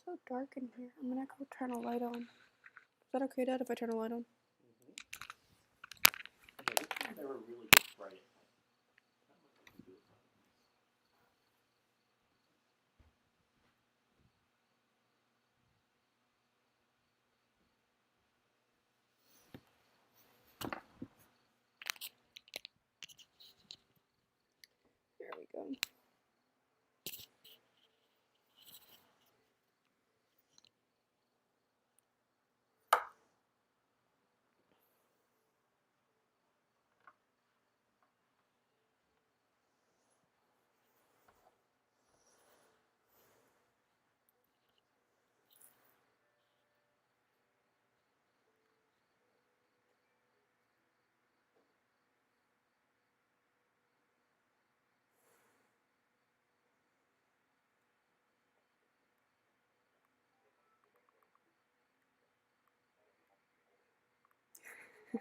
so dark in here. I'm gonna go turn a light on. Is that okay, Dad, if I turn a light on? Yeah, they were really just bright at night. There we go.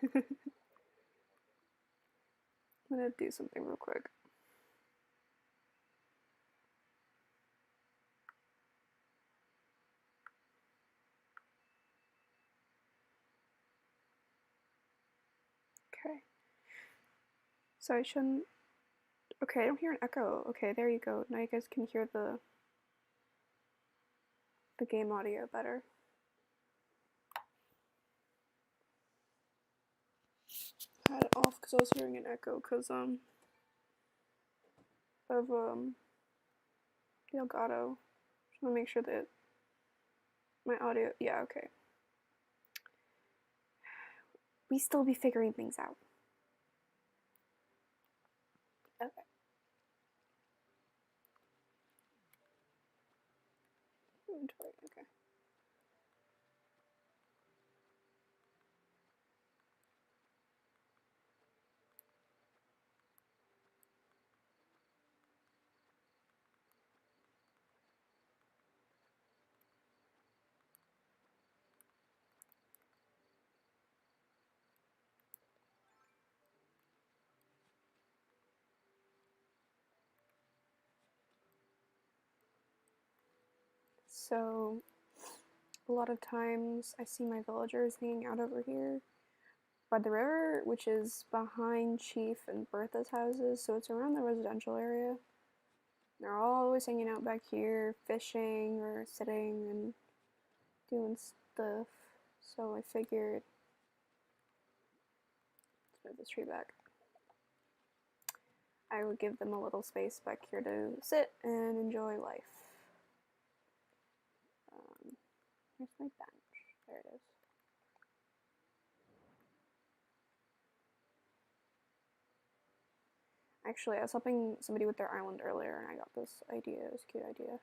I'm gonna do something real quick. Okay. So I shouldn't. Okay, I don't hear an echo. Okay, there you go. Now you guys can hear the game audio better. I had it off because I was hearing an echo because of the Elgato. Just want to make sure that my audio. Yeah, okay. We still be figuring things out. Okay. Inventory. Okay. So, a lot of times I see my villagers hanging out over here by the river, which is behind Chief and Bertha's houses, so it's around the residential area. They're always hanging out back here, fishing or sitting and doing stuff. So I figured, let's move this tree back. I would give them a little space back here to sit and enjoy life. Where's my bench? There it is. Actually, I was helping somebody with their island earlier, and I got this idea. It was a cute idea.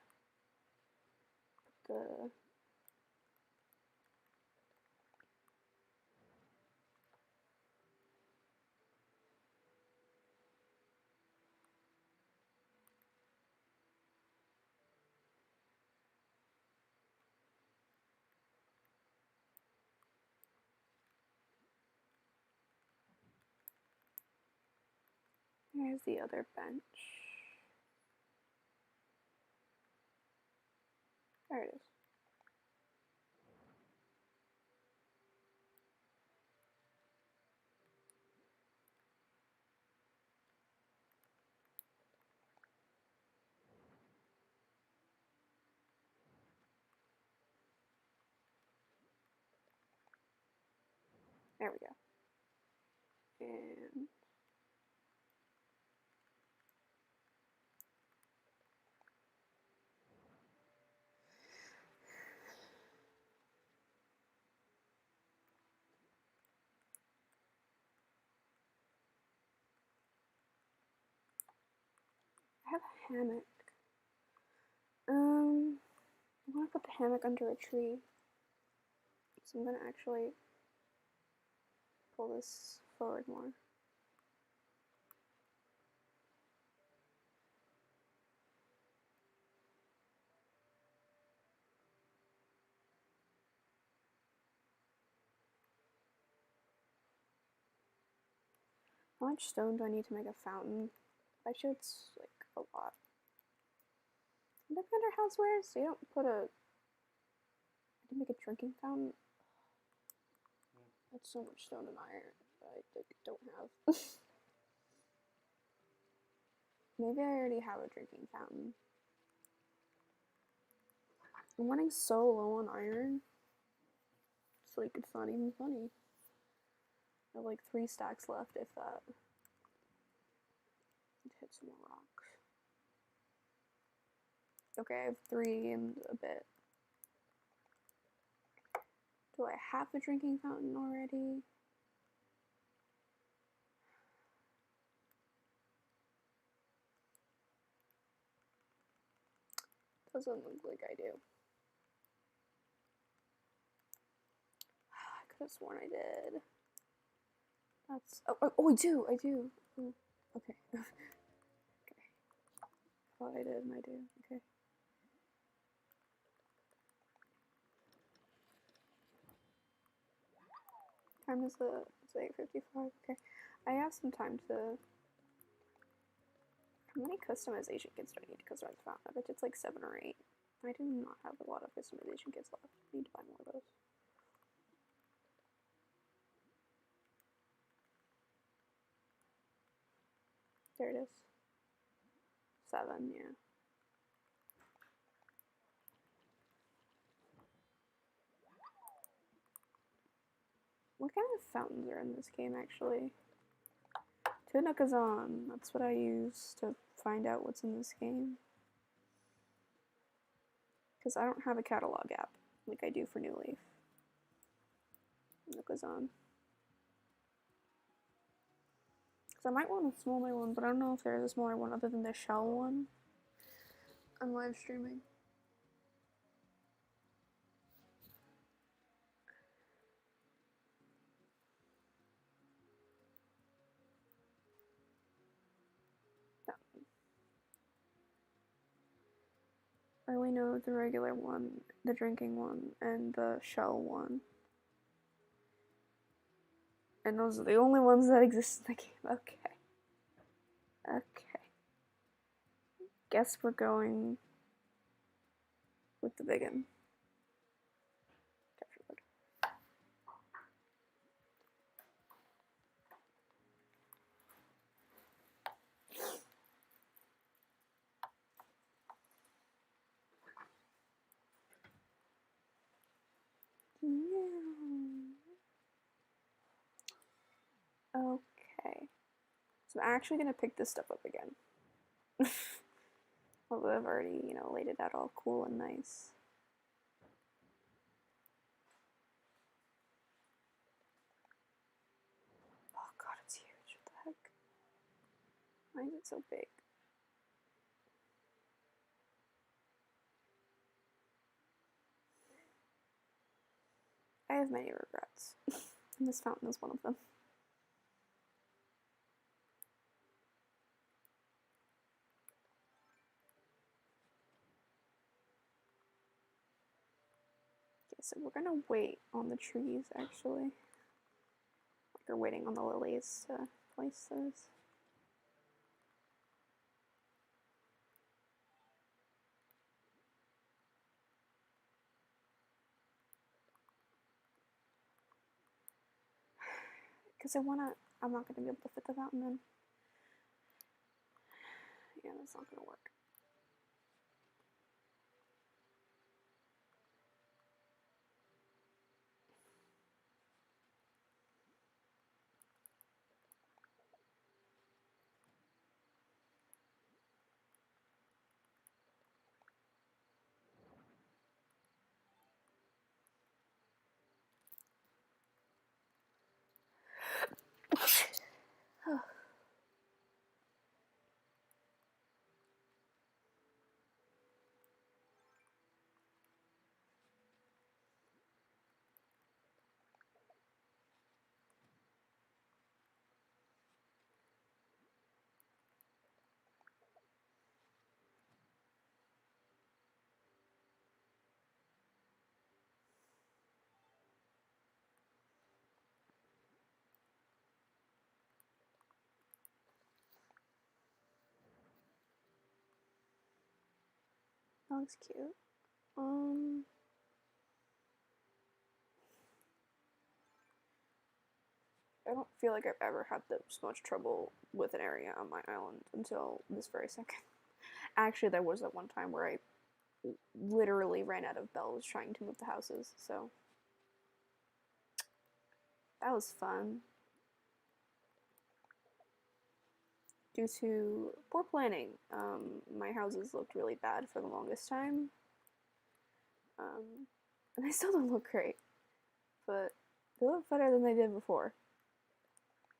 Here's the other bench. There it is. There we go. And I have a hammock. I want to put the hammock under a tree. So I'm going to actually pull this forward more. How much stone do I need to make a fountain? I bet you it's like a lot. What kind of house wears? So you don't put a can make a drinking fountain. That's so much stone and iron that I don't have. Maybe I already have a drinking fountain. I'm running so low on iron. It's like, it's not even funny. I have like 3 stacks left, if that. Let's hit some more rocks. Okay, I have 3 and a bit. Do I have a drinking fountain already? Doesn't look like I do. I could have sworn I did. That's oh I do. Oh, okay. Okay. Oh, I did and I do. Okay. Time is it's 8:55. Okay. I have some time to. How many customization kits do I need to customize the fountain? I bet it's like 7 or 8. I do not have a lot of customization kits left. I need to buy more of those. There it is. 7, yeah. What kind of fountains are in this game, actually? Nook is on. That's what I use to find out what's in this game. Because I don't have a catalog app like I do for New Leaf. Nook is on. Because I might want a smaller one, but I don't know if there's a smaller one other than the shell one. I'm live streaming. I only know the regular one, the drinking one, and the shell one. And those are the only ones that exist in the game. Okay. Okay. Guess we're going with the big one. Okay. So I'm actually gonna pick this stuff up again. Although I've already, laid it out all cool and nice. Oh god, it's huge. What the heck? Why is it so big? I have many regrets. And this fountain is one of them. Okay, so we're gonna wait on the trees, actually. We're waiting on the lilies to place those. Because I'm not gonna be able to fit the fountain in. Yeah, that's not gonna work. That looks cute. I don't feel like I've ever had this much trouble with an area on my island until this very second. Actually, there was that one time where I literally ran out of bells trying to move the houses, so that was fun. Due to poor planning, my houses looked really bad for the longest time. And they still don't look great, but they look better than they did before.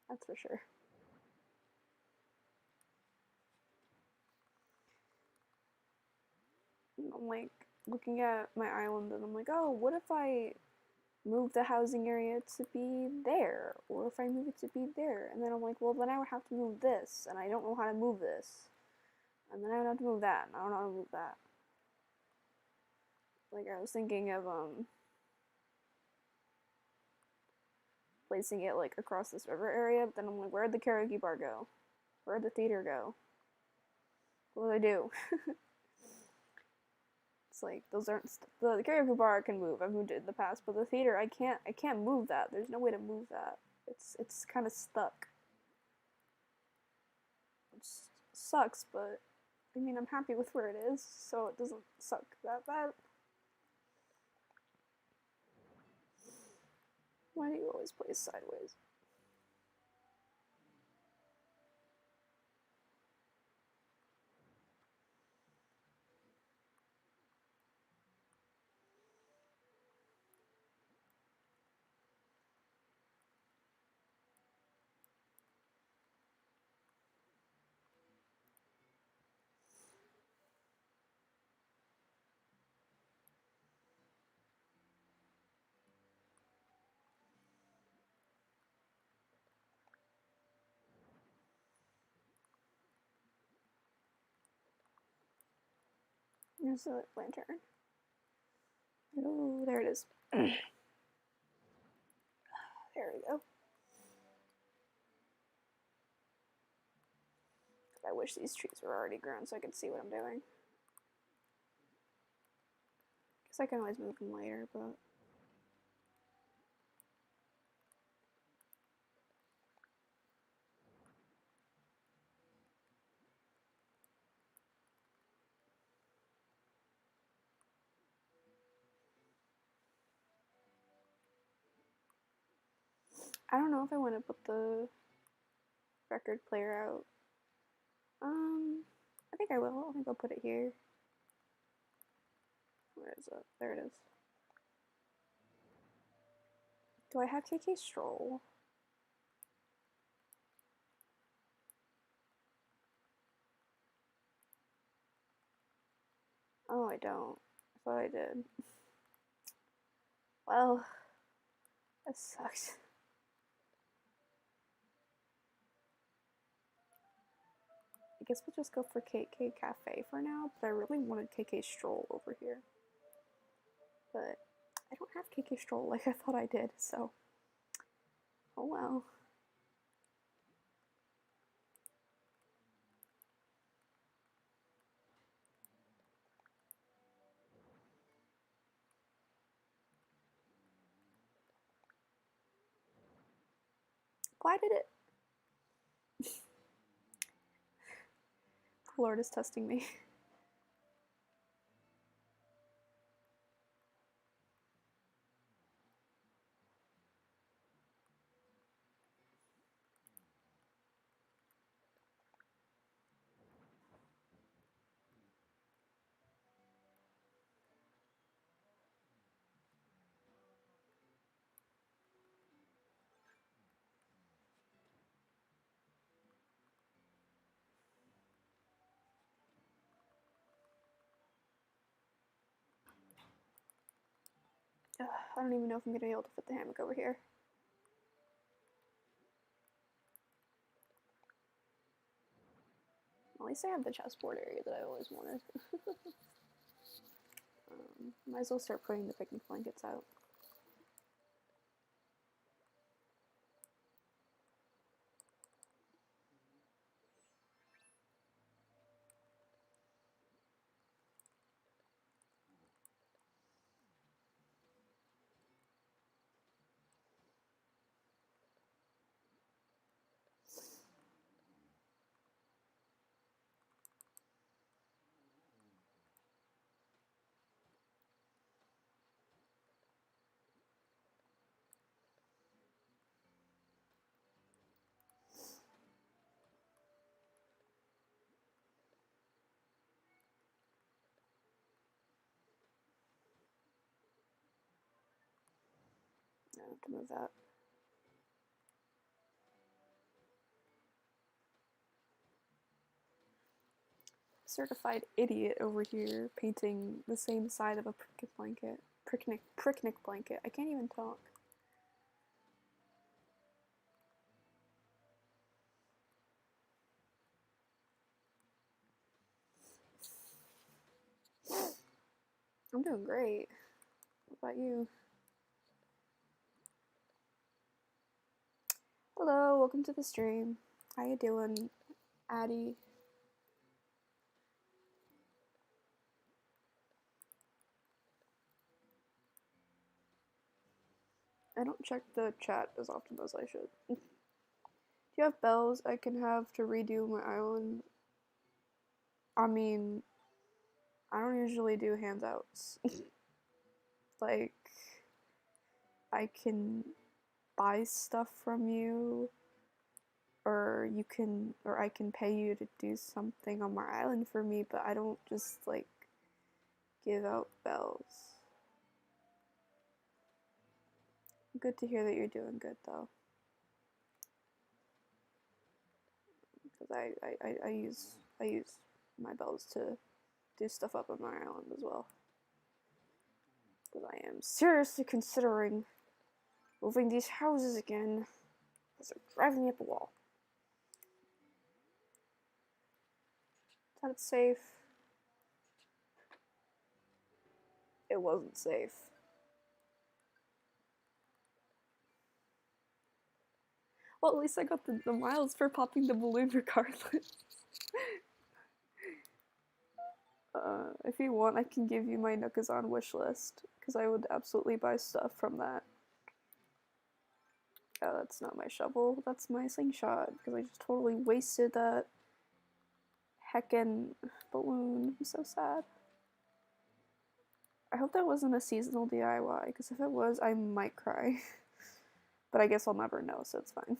That's for sure. I'm like looking at my island and I'm like, oh, what if I move the housing area to be there? Or if I move it to be there? And then I'm like, well, then I would have to move this, and I don't know how to move this. And then I would have to move that, and I don't know how to move that. Like, I was thinking of, placing it, like, across this river area, but then I'm like, where'd the karaoke bar go? Where'd the theater go? What do I do? It's like those aren't the karaoke bar I can move. I've moved it in the past, but the theater I can't move that. There's no way to move that. It's kind of stuck. It sucks, but I mean I'm happy with where it is, so it doesn't suck that bad. Why do you always play sideways? There's a lantern. Oh, there it is. There we go. I wish these trees were already grown so I could see what I'm doing. Guess I can always move them later, but I don't know if I want to put the record player out. I think I will. I think I'll put it here. Where is it? There it is. Do I have KK Stroll? Oh, I don't. I thought I did. Well, that sucks. I guess we'll just go for KK Cafe for now, but I really wanted KK Stroll over here. But I don't have KK Stroll like I thought I did, so oh well. Why did it? The Lord is testing me. I don't even know if I'm gonna be able to fit the hammock over here. At least I have the chessboard area that I always wanted. Might as well start putting the picnic blankets out. I have to move that. Certified idiot over here painting the same side of a picnic blanket. Picnic blanket. I can't even talk. I'm doing great. What about you? Hello, welcome to the stream. How you doing, Addie? I don't check the chat as often as I should. Do you have bells I can have to redo my island? I mean, I don't usually do handouts. Like, I can buy stuff from you, or I can pay you to do something on my island for me, but I don't just, like, give out bells. Good to hear that you're doing good, though. Because I use my bells to do stuff up on my island as well. Because I am seriously considering moving these houses again. Because they're driving me up a wall. Is that safe? It wasn't safe. Well, at least I got the miles for popping the balloon regardless. If you want, I can give you my Nookazon wish list, because I would absolutely buy stuff from that. Oh, that's not my shovel, that's my slingshot, because I just totally wasted that heckin' balloon. I'm so sad. I hope that wasn't a seasonal DIY, because if it was, I might cry. But I guess I'll never know, so it's fine.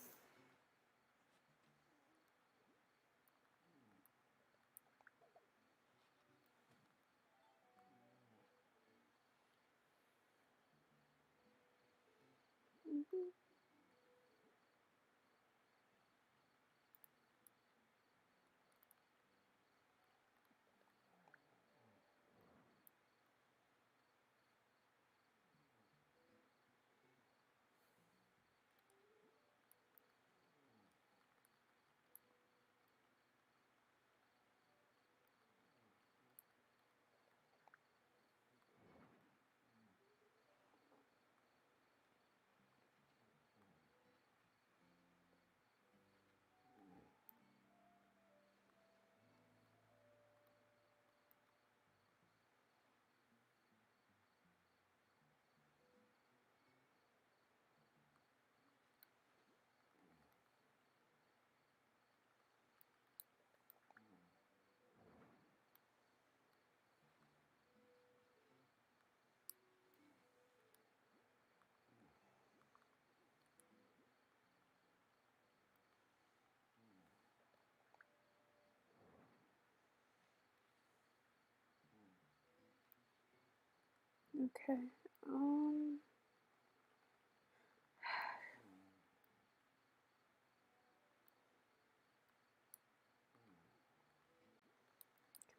Okay,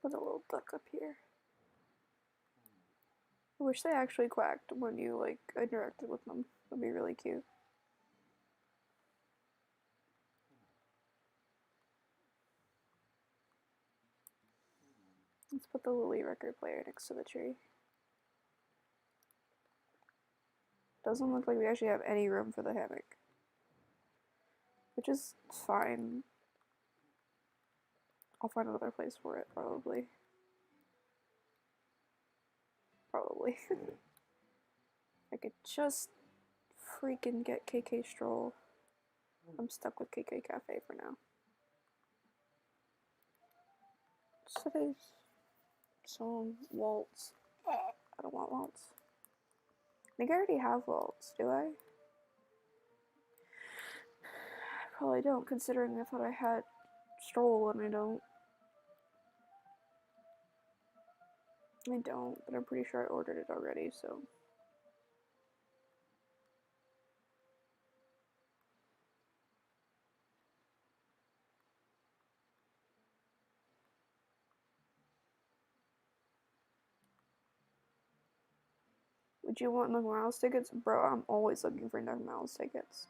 put a little duck up here. I wish they actually quacked when you, like, interacted with them. That'd be really cute. Let's put the Lily record player next to the tree. Doesn't look like we actually have any room for the hammock. Which is fine. I'll find another place for it, probably. Probably. I could just freaking get KK Stroll. I'm stuck with KK Cafe for now. Today's some waltz. I don't want waltz. I think I already have waltz, do I? I probably don't, considering I thought I had Stroll and I don't. I don't, but I'm pretty sure I ordered it already, so. Would you want Nook Miles tickets? Bro, I'm always looking for Nook Miles tickets.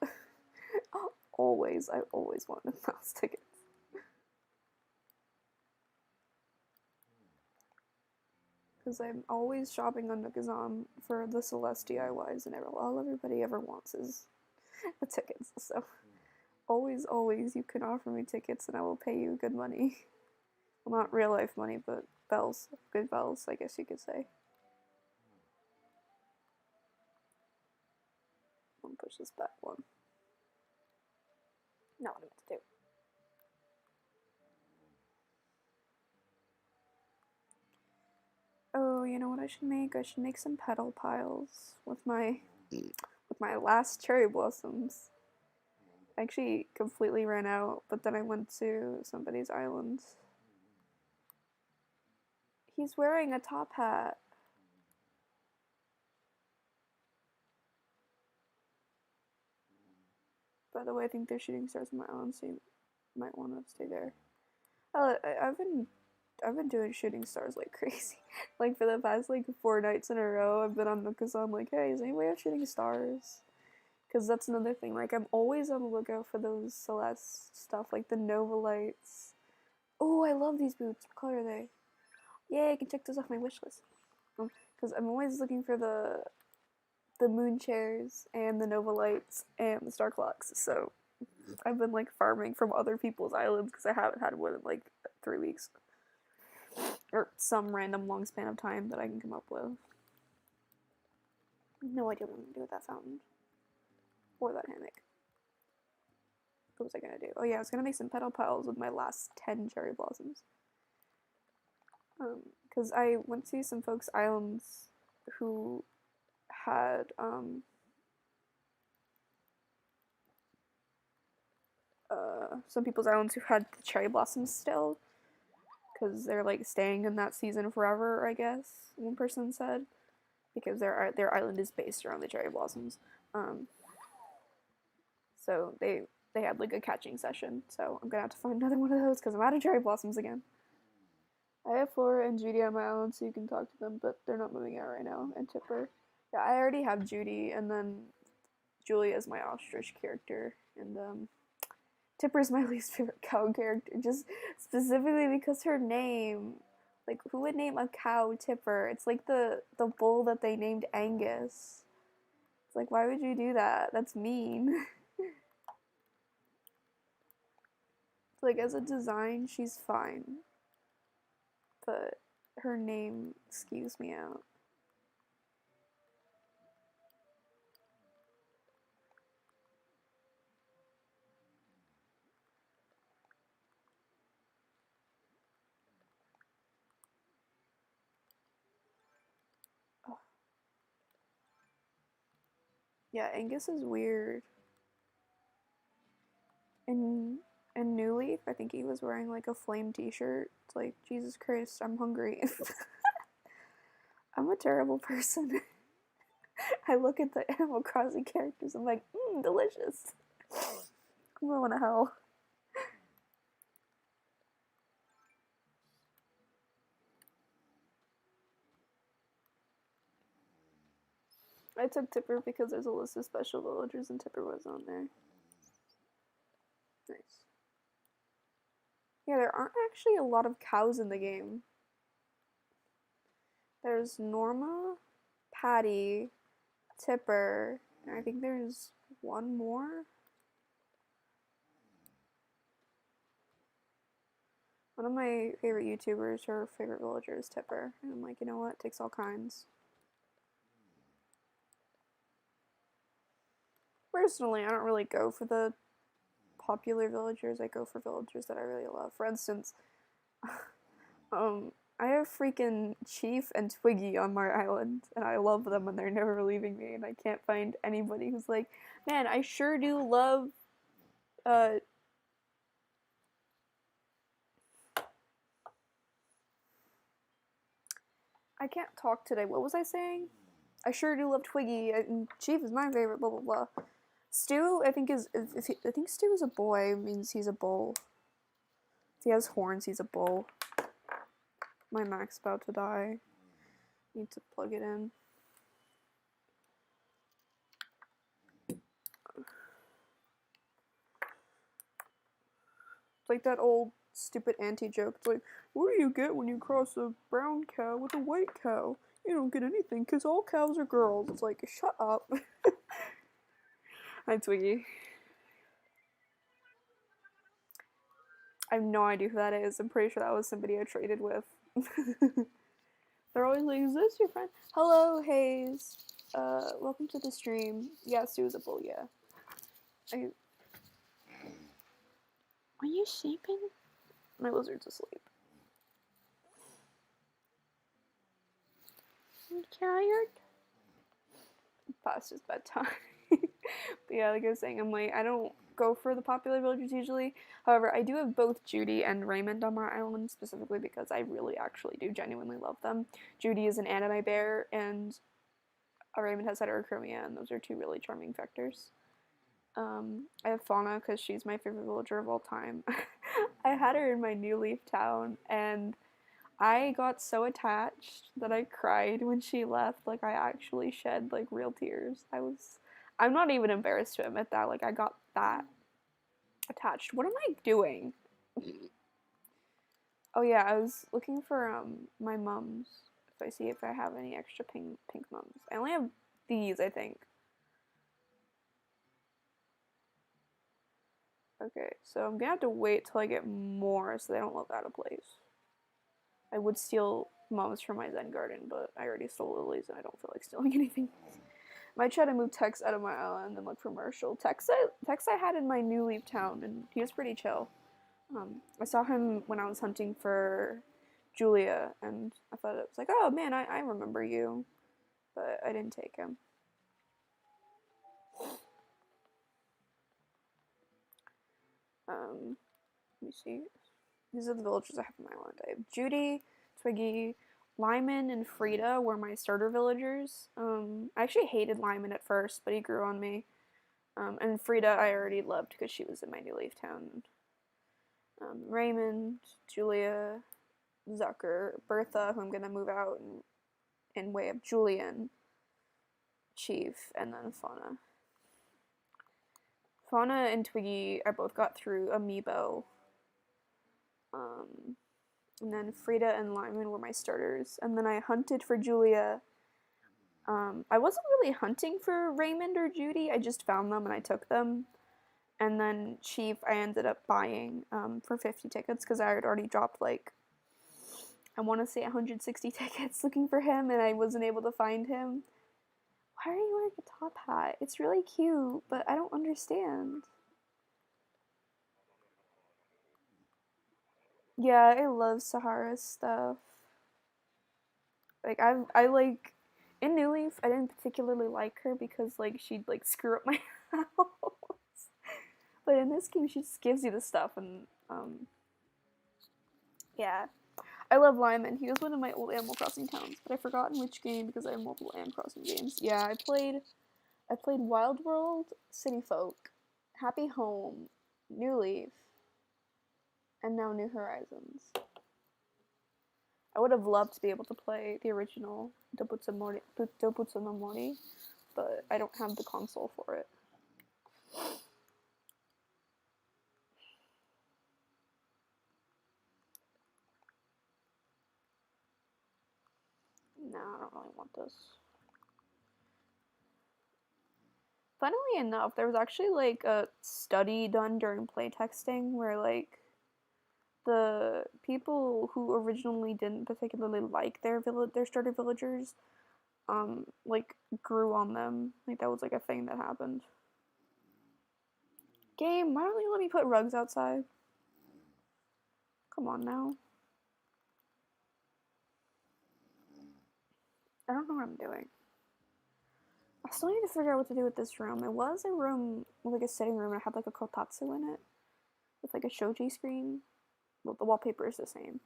Always. I always want Nook Miles tickets. Because I'm always shopping on Nookazon for the Celeste DIYs, and all everybody ever wants is the tickets. So, always, you can offer me tickets and I will pay you good money. Well, not real life money, but bells. Good bells, I guess you could say. I'm gonna push this back one. Not what I meant to do. Oh, you know what I should make? I should make some petal piles with my last cherry blossoms. I actually completely ran out, but then I went to somebody's island. He's wearing a top hat. By the way, I think they're shooting stars on my island, so you might want to stay there. I've been doing shooting stars like crazy. Like for the past like 4 nights in a row, I've been on Nookazon like, hey, is anybody out shooting stars? Because that's another thing. Like I'm always on the lookout for those Celeste stuff, like the Nova lights. Oh, I love these boots. What color are they? Yay, I can check those off my wish list. Because I'm always looking for the moon chairs and the Nova lights and the star clocks. So I've been like farming from other people's islands because I haven't had one in like 3 weeks. Or some random long span of time that I can come up with. No idea what I'm gonna do with that fountain. Or that hammock. What was I gonna do? Oh yeah, I was gonna make some petal piles with my last 10 cherry blossoms. Because I went to some folks' islands who had, some people's islands who had the cherry blossoms still. Because they're like staying in that season forever, I guess, one person said. Because their island is based around the cherry blossoms. So they had like a catching session. So I'm gonna have to find another one of those because I'm out of cherry blossoms again. I have Flora and Judy on my island, so you can talk to them, but they're not moving out right now. And Tipper, yeah, I already have Judy, and then Julia is my ostrich character, and Tipper's my least favorite cow character, just specifically because her name. Like, who would name a cow Tipper? It's like the bull that they named Angus. It's like, why would you do that? That's mean. Like, as a design, she's fine. But her name skews me out. Oh. Yeah, Angus is weird. And New Leaf, I think he was wearing like a flame t-shirt. It's like, Jesus Christ, I'm hungry. I'm a terrible person. I look at the Animal Crossing characters, I'm like, delicious. I'm going to hell. I took Tipper because there's a list of special villagers and Tipper was on there. Nice. Yeah, there aren't actually a lot of cows in the game. There's Norma, Patty, Tipper, and I think there's one more. One of my favorite YouTubers, her favorite villager is Tipper. And I'm like, you know what? It takes all kinds. Personally, I don't really go for the popular villagers. I go for villagers that I really love. For instance, I have freaking Chief and Twiggy on my island, and I love them, and they're never leaving me, and I can't find anybody who's like, man, I sure do love, I can't talk today. What was I saying? I sure do love Twiggy, and Chief is my favorite, blah blah blah. Stu, I think I think Stu is a boy, means he's a bull. If he has horns, he's a bull. My Mac's about to die. Need to plug it in. It's like that old stupid auntie joke. It's like, what do you get when you cross a brown cow with a white cow? You don't get anything because all cows are girls. It's like, shut up. Hi, Twiggy. I have no idea who that is. I'm pretty sure that was somebody I traded with. They're always like, is this your friend? Hello, Hayes. Welcome to the stream. Yeah, Sue'sable, yeah. Are you sleeping? My lizard's asleep. I'm tired. Past his bedtime. But yeah, like I was saying, I'm like, I don't go for the popular villagers usually. However, I do have both Judy and Raymond on my island, specifically because I really actually do genuinely love them. Judy is an anime bear, and Raymond has heterochromia, and those are two really charming vectors. I have Fauna because she's my favorite villager of all time. I had her in my New Leaf town, and I got so attached that I cried when she left. Like, I actually shed, like, real tears. I'm not even embarrassed to admit that. Like, I got that attached. What am I doing? Oh, yeah, I was looking for, my mums. If I have any extra pink mums. I only have these, I think. Okay, so I'm gonna have to wait till I get more so they don't look out of place. I would steal mums from my Zen garden, but I already stole lilies and I don't feel like stealing anything. Might try to move Tex out of my island and look for Marshall. Tex I had in my New Leaf town, and he was pretty chill. I saw him when I was hunting for Julia, and I thought it was like, oh man, I remember you, but I didn't take him. Let me see. These are the villagers I have on my island. I have Judy, Twiggy, Lyman, and Frida were my starter villagers. I actually hated Lyman at first, but he grew on me. And Frida I already loved because she was in my New Leaf town. Raymond, Julia, Zucker, Bertha, who I'm gonna move out in way of Julian, Chief, and then Fauna. Fauna and Twiggy I both got through Amiibo. And then Frida and Lyman were my starters. And then I hunted for Julia. I wasn't really hunting for Raymond or Judy. I just found them and I took them. And then Chief I ended up buying for 50 tickets because I had already dropped like, I want to say 160 tickets looking for him and I wasn't able to find him. Why are you wearing a top hat? It's really cute, but I don't understand. Yeah, I love Sahara stuff. Like I like in New Leaf, I didn't particularly like her because like she'd like screw up my house. But in this game, she just gives you the stuff, and yeah, I love Lyman. He was one of my old Animal Crossing towns, but I've forgotten which game because I have multiple Animal Crossing games. Yeah, I played Wild World, City Folk, Happy Home, New Leaf, and now New Horizons. I would have loved to be able to play the original Dobutsu no Mori, but I don't have the console for it. No, I don't really want this. Funnily enough, there was actually like a study done during playtesting where like the people who originally didn't particularly like their starter villagers like grew on them. Like that was like a thing that happened. Game, why don't you let me put rugs outside? Come on now. I don't know what I'm doing. I still need to figure out what to do with this room. It was a room with like a sitting room and it had like a kotatsu in it with like a shoji screen. Well, the wallpaper is the same.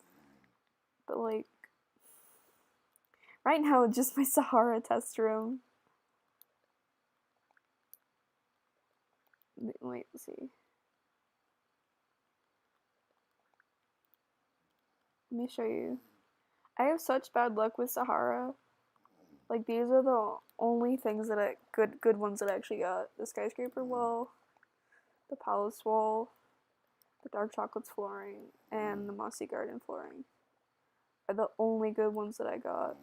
But like right now it's just my Sahara test room. Wait, let's see. Let me show you. I have such bad luck with Sahara. Like these are the only things that good ones that I actually got. The skyscraper wall, the palace wall, The dark chocolate's flooring and the mossy garden flooring are the only good ones that I got.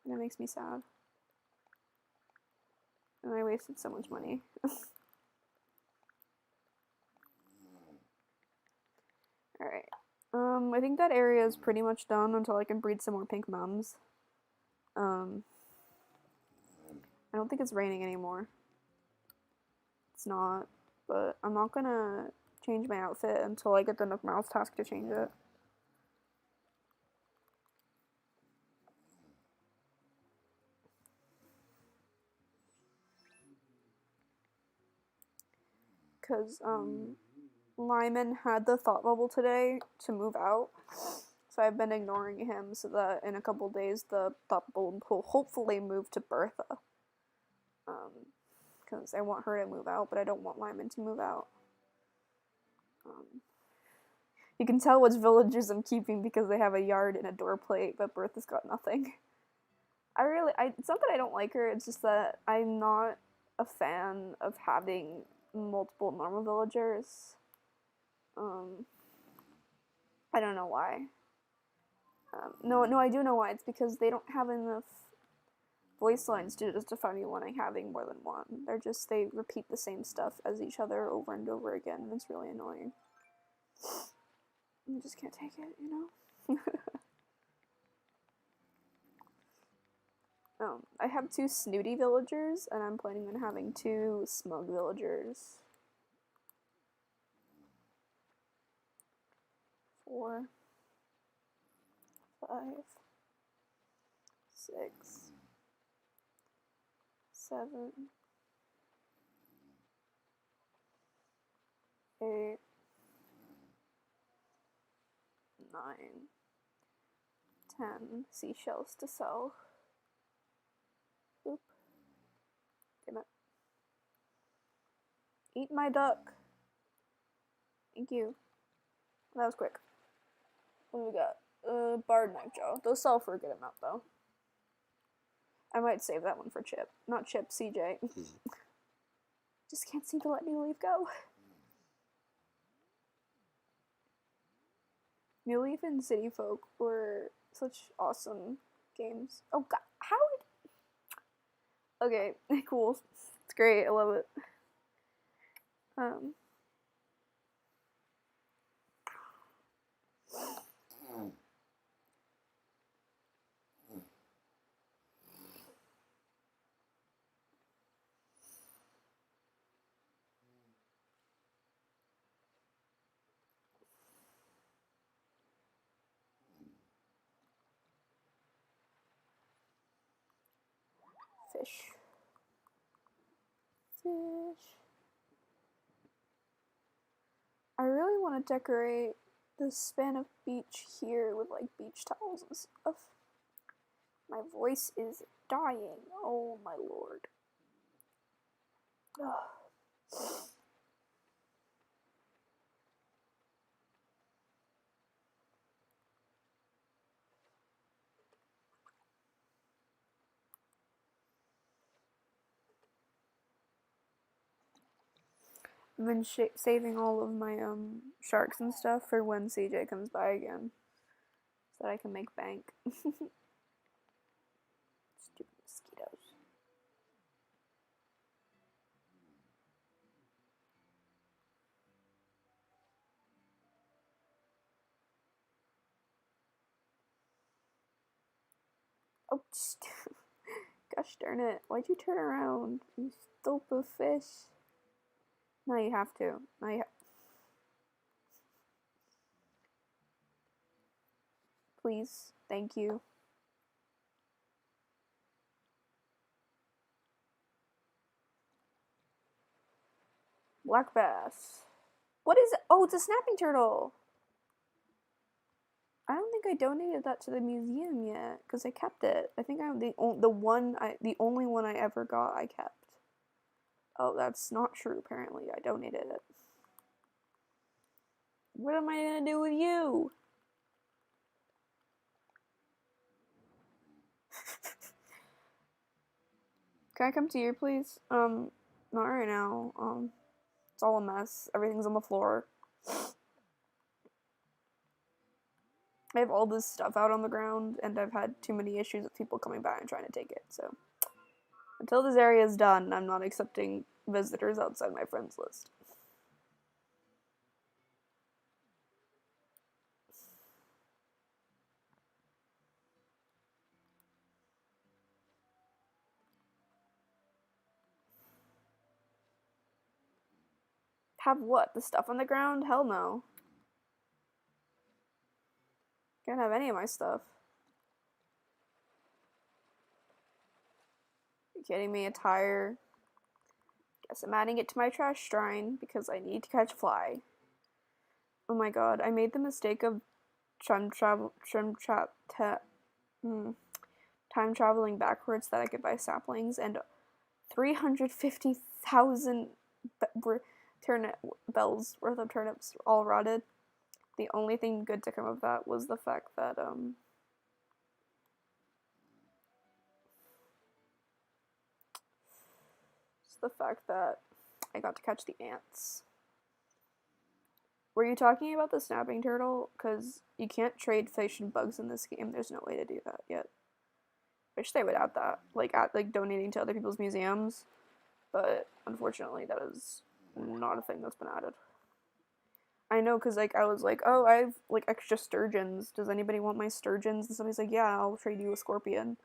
And it makes me sad. And I wasted so much money. Alright. I think that area is pretty much done until I can breed some more pink mums. I don't think it's raining anymore. It's not, but I'm not gonna change my outfit until I get the Nook Mouse task to change it. Because, Lyman had the thought bubble today to move out, so I've been ignoring him so that in a couple days the thought bubble will hopefully move to Bertha. Because I want her to move out, but I don't want Lyman to move out. You can tell which villagers I'm keeping because they have a yard and a door plate, but Bertha's got nothing. It's not that I don't like her, it's just that I'm not a fan of having multiple normal villagers. I don't know why. No, I do know why. It's because they don't have enough voice lines to justify me wanting having more than one. They repeat the same stuff as each other over and over again, and it's really annoying. I just can't take it, you know? I have 2 snooty villagers, and I'm planning on having 2 smug villagers. 4, 5, 6, 7, 8, 9, 10 seashells to sell. Oop. Damn it. Eat my duck. Thank you. That was quick. What do we got? Bard knife jaw. Those sell for a good amount, though. I might save that one for Chip. Not Chip, CJ. Just can't seem to let New Leaf go. New Leaf and City Folk were such awesome games. Oh god, how okay, cool. It's great, I love it. Fish. I really want to decorate the span of beach here with like beach towels and stuff. My voice is dying. Oh my lord. Ugh. I've been saving all of my sharks and stuff for when CJ comes by again, so that I can make bank. Stupid mosquitoes. Oh, gosh darn it! Why'd you turn around? You stupid fish. Now you have to. Now you please, thank you. Black bass. What is it? Oh, it's a snapping turtle. I don't think I donated that to the museum yet because I kept it. I think I'm the only one I ever got I kept. Oh, that's not true. Apparently, I donated it. What am I gonna do with you? Can I come to you, please? Not right now. It's all a mess. Everything's on the floor. I have all this stuff out on the ground, and I've had too many issues with people coming by and trying to take it, so. Until this area is done, I'm not accepting visitors outside my friends list. Have what? The stuff on the ground? Hell no. Can't have any of my stuff. You kidding me? A tire. Guess I'm adding it to my trash shrine because I need to catch a fly. Oh my god, I made the mistake of time traveling backwards that I could buy saplings, and 350,000 turnip bells worth of turnips all rotted. The only thing good to come of that was the fact that I got to catch the ants. Were you talking about the snapping turtle? Because you can't trade fish and bugs in this game. There's no way to do that yet. Wish they would add that, like donating to other people's museums, but unfortunately that is not a thing that's been added. I know, cause like I was like, oh, I have like extra sturgeons. Does anybody want my sturgeons? And somebody's like, yeah, I'll trade you a scorpion. And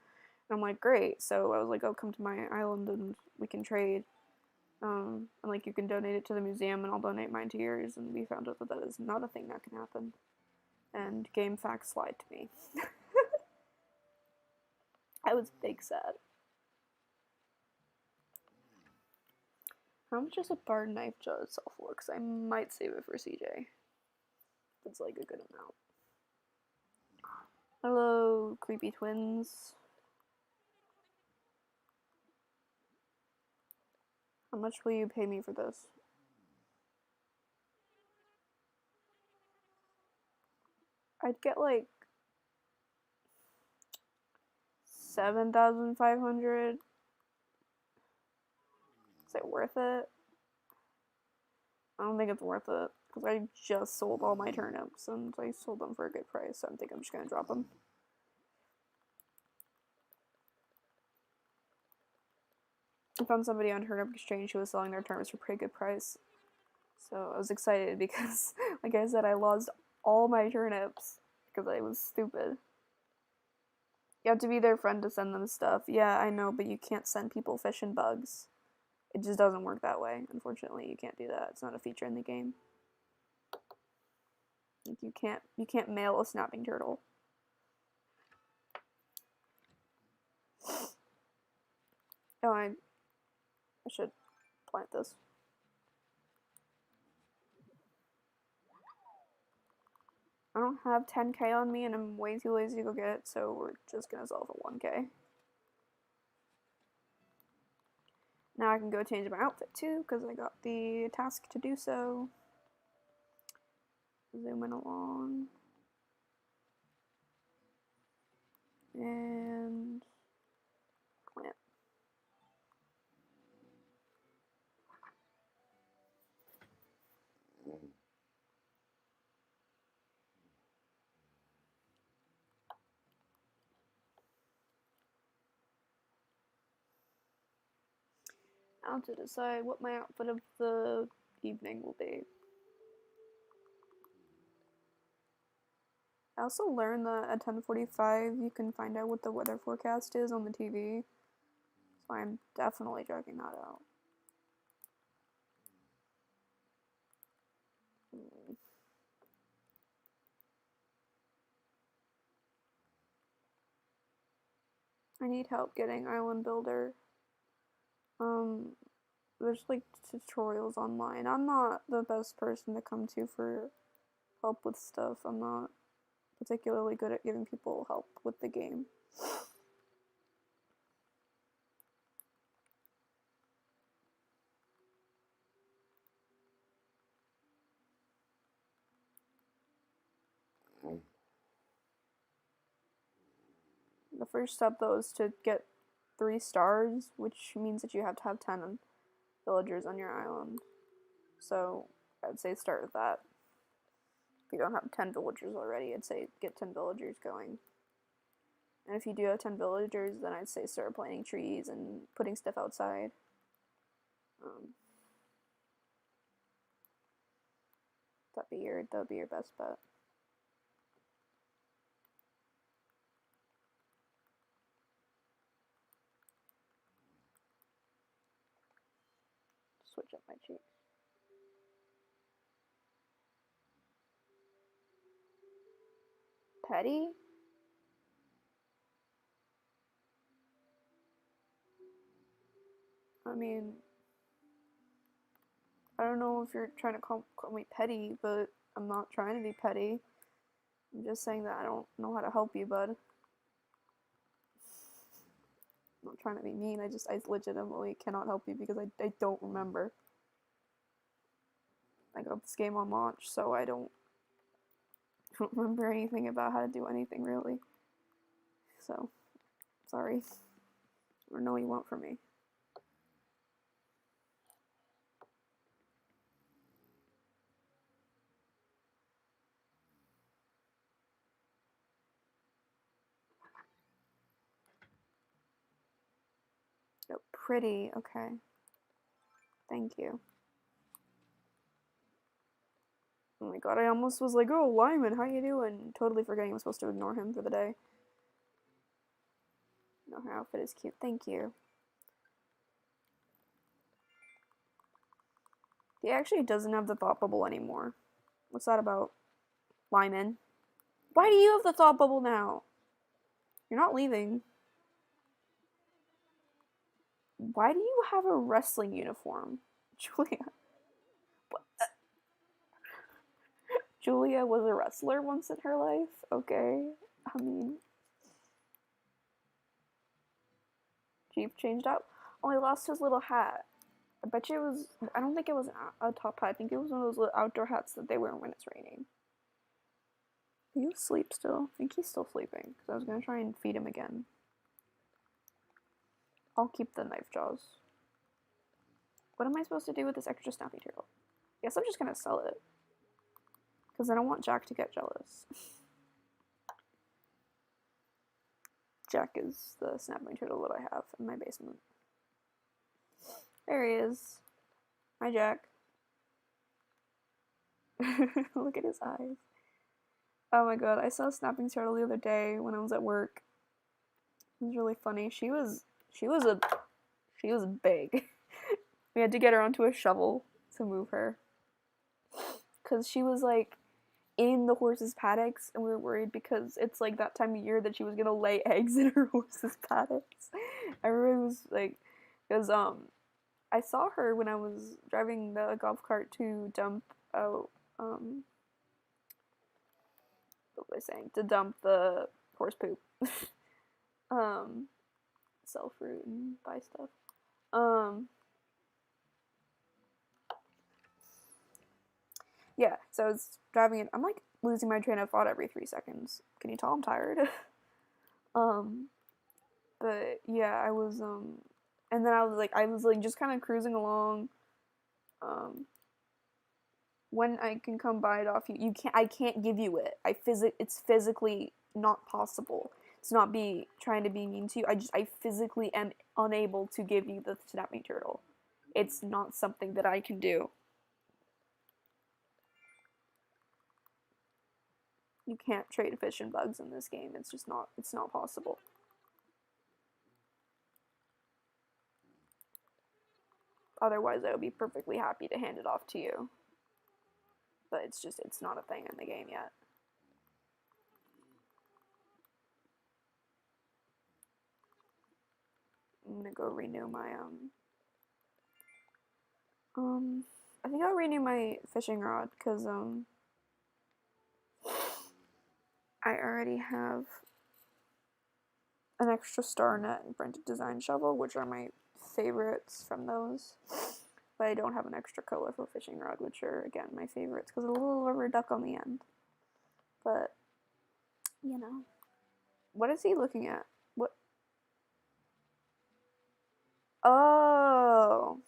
I'm like, great. So I was like, oh, come to my island and we can trade. And like you can donate it to the museum, and I'll donate mine to yours. And we found out that that is not a thing that can happen. And Game Facts lied to me. I was big sad. How much does a bar knife jar sell for? Because I might save it for CJ. It's like a good amount. Hello, creepy twins. How much will you pay me for this? I'd get like 7,500. Is it worth it? I don't think it's worth it because I just sold all my turnips and I sold them for a good price, so I think I'm just gonna drop them. I found somebody on Turnip Exchange who was selling their turnips for a pretty good price. So I was excited because, like I said, I lost all my turnips because I was stupid. You have to be their friend to send them stuff. Yeah, I know, but you can't send people fish and bugs. It just doesn't work that way. Unfortunately, you can't do that. It's not a feature in the game. Like you can't mail a snapping turtle. Oh, I should plant this. I don't have 10k on me and I'm way too lazy to go get it, so we're just gonna sell for 1k. Now I can go change my outfit too, because I got the task to do so. Zooming along. And plant. Now to decide what my outfit of the evening will be. I also learned that at 10:45 you can find out what the weather forecast is on the TV. So I'm definitely checking that out. I need help getting Island Builder. There's like tutorials online. I'm not the best person to come to for help with stuff. I'm not particularly good at giving people help with the game. The first step though is to get 3 stars, which means that you have to have 10 villagers on your island. So I'd say start with that. If you don't have 10 villagers already, I'd say get 10 villagers going. And if you do have 10 villagers, then I'd say start planting trees and putting stuff outside. That'd be your best bet. Switch up my cheeks. Petty? I mean, I don't know if you're trying to call me petty, but I'm not trying to be petty. I'm just saying that I don't know how to help you, bud. I'm not trying to be mean, I legitimately cannot help you because I don't remember. I got this game on launch, so I don't remember anything about how to do anything, really. So, sorry. I don't know what you want from me. Oh, pretty, okay. Thank you. Oh my god, I almost was like, oh, Lyman, how you doing? Totally forgetting I'm supposed to ignore him for the day. No, her outfit is cute. Thank you. He actually doesn't have the thought bubble anymore. What's that about? Lyman. Why do you have the thought bubble now? You're not leaving. Why do you have a wrestling uniform? Julia. Julia was a wrestler once in her life? Okay. I mean, Chief changed up. Oh, he lost his little hat. I bet you it was. I don't think it was a top hat. I think it was one of those little outdoor hats that they wear when it's raining. Are you asleep still? I think he's still sleeping because I was gonna try and feed him again. I'll keep the knife jaws. What am I supposed to do with this extra snapping turtle? Guess I'm just gonna sell it because I don't want Jack to get jealous. Jack is the snapping turtle that I have in my basement. There he is. Hi, Jack. Look at his eyes. Oh my god, I saw a snapping turtle the other day when I was at work. It was really funny. She was big. We had to get her onto a shovel to move her. Cause she was like in the horse's paddocks, and we were worried because it's like that time of year that she was gonna lay eggs in her horse's paddocks. Everyone was like, because I saw her when I was driving the golf cart to dump out what was I saying? To dump the horse poop. Sell fruit and buy stuff. Yeah, so I was driving it. I'm like losing my train of thought every 3 seconds. Can you tell I'm tired? um, but yeah, and then I was like just kind of cruising along. When I can come buy it off you, I can't give you it. It's physically not possible. It's not trying to be mean to you. I physically am unable to give you the snapping turtle. It's not something that I can do. You can't trade fish and bugs in this game. It's not possible. Otherwise, I would be perfectly happy to hand it off to you. But it's not a thing in the game yet. I'm gonna go renew my I think I'll renew my fishing rod because I already have an extra star net and printed design shovel, which are my favorites from those. But I don't have an extra colorful fishing rod, which are again my favorites because of the little rubber duck on the end. But you know, what is he looking at? What? Oh,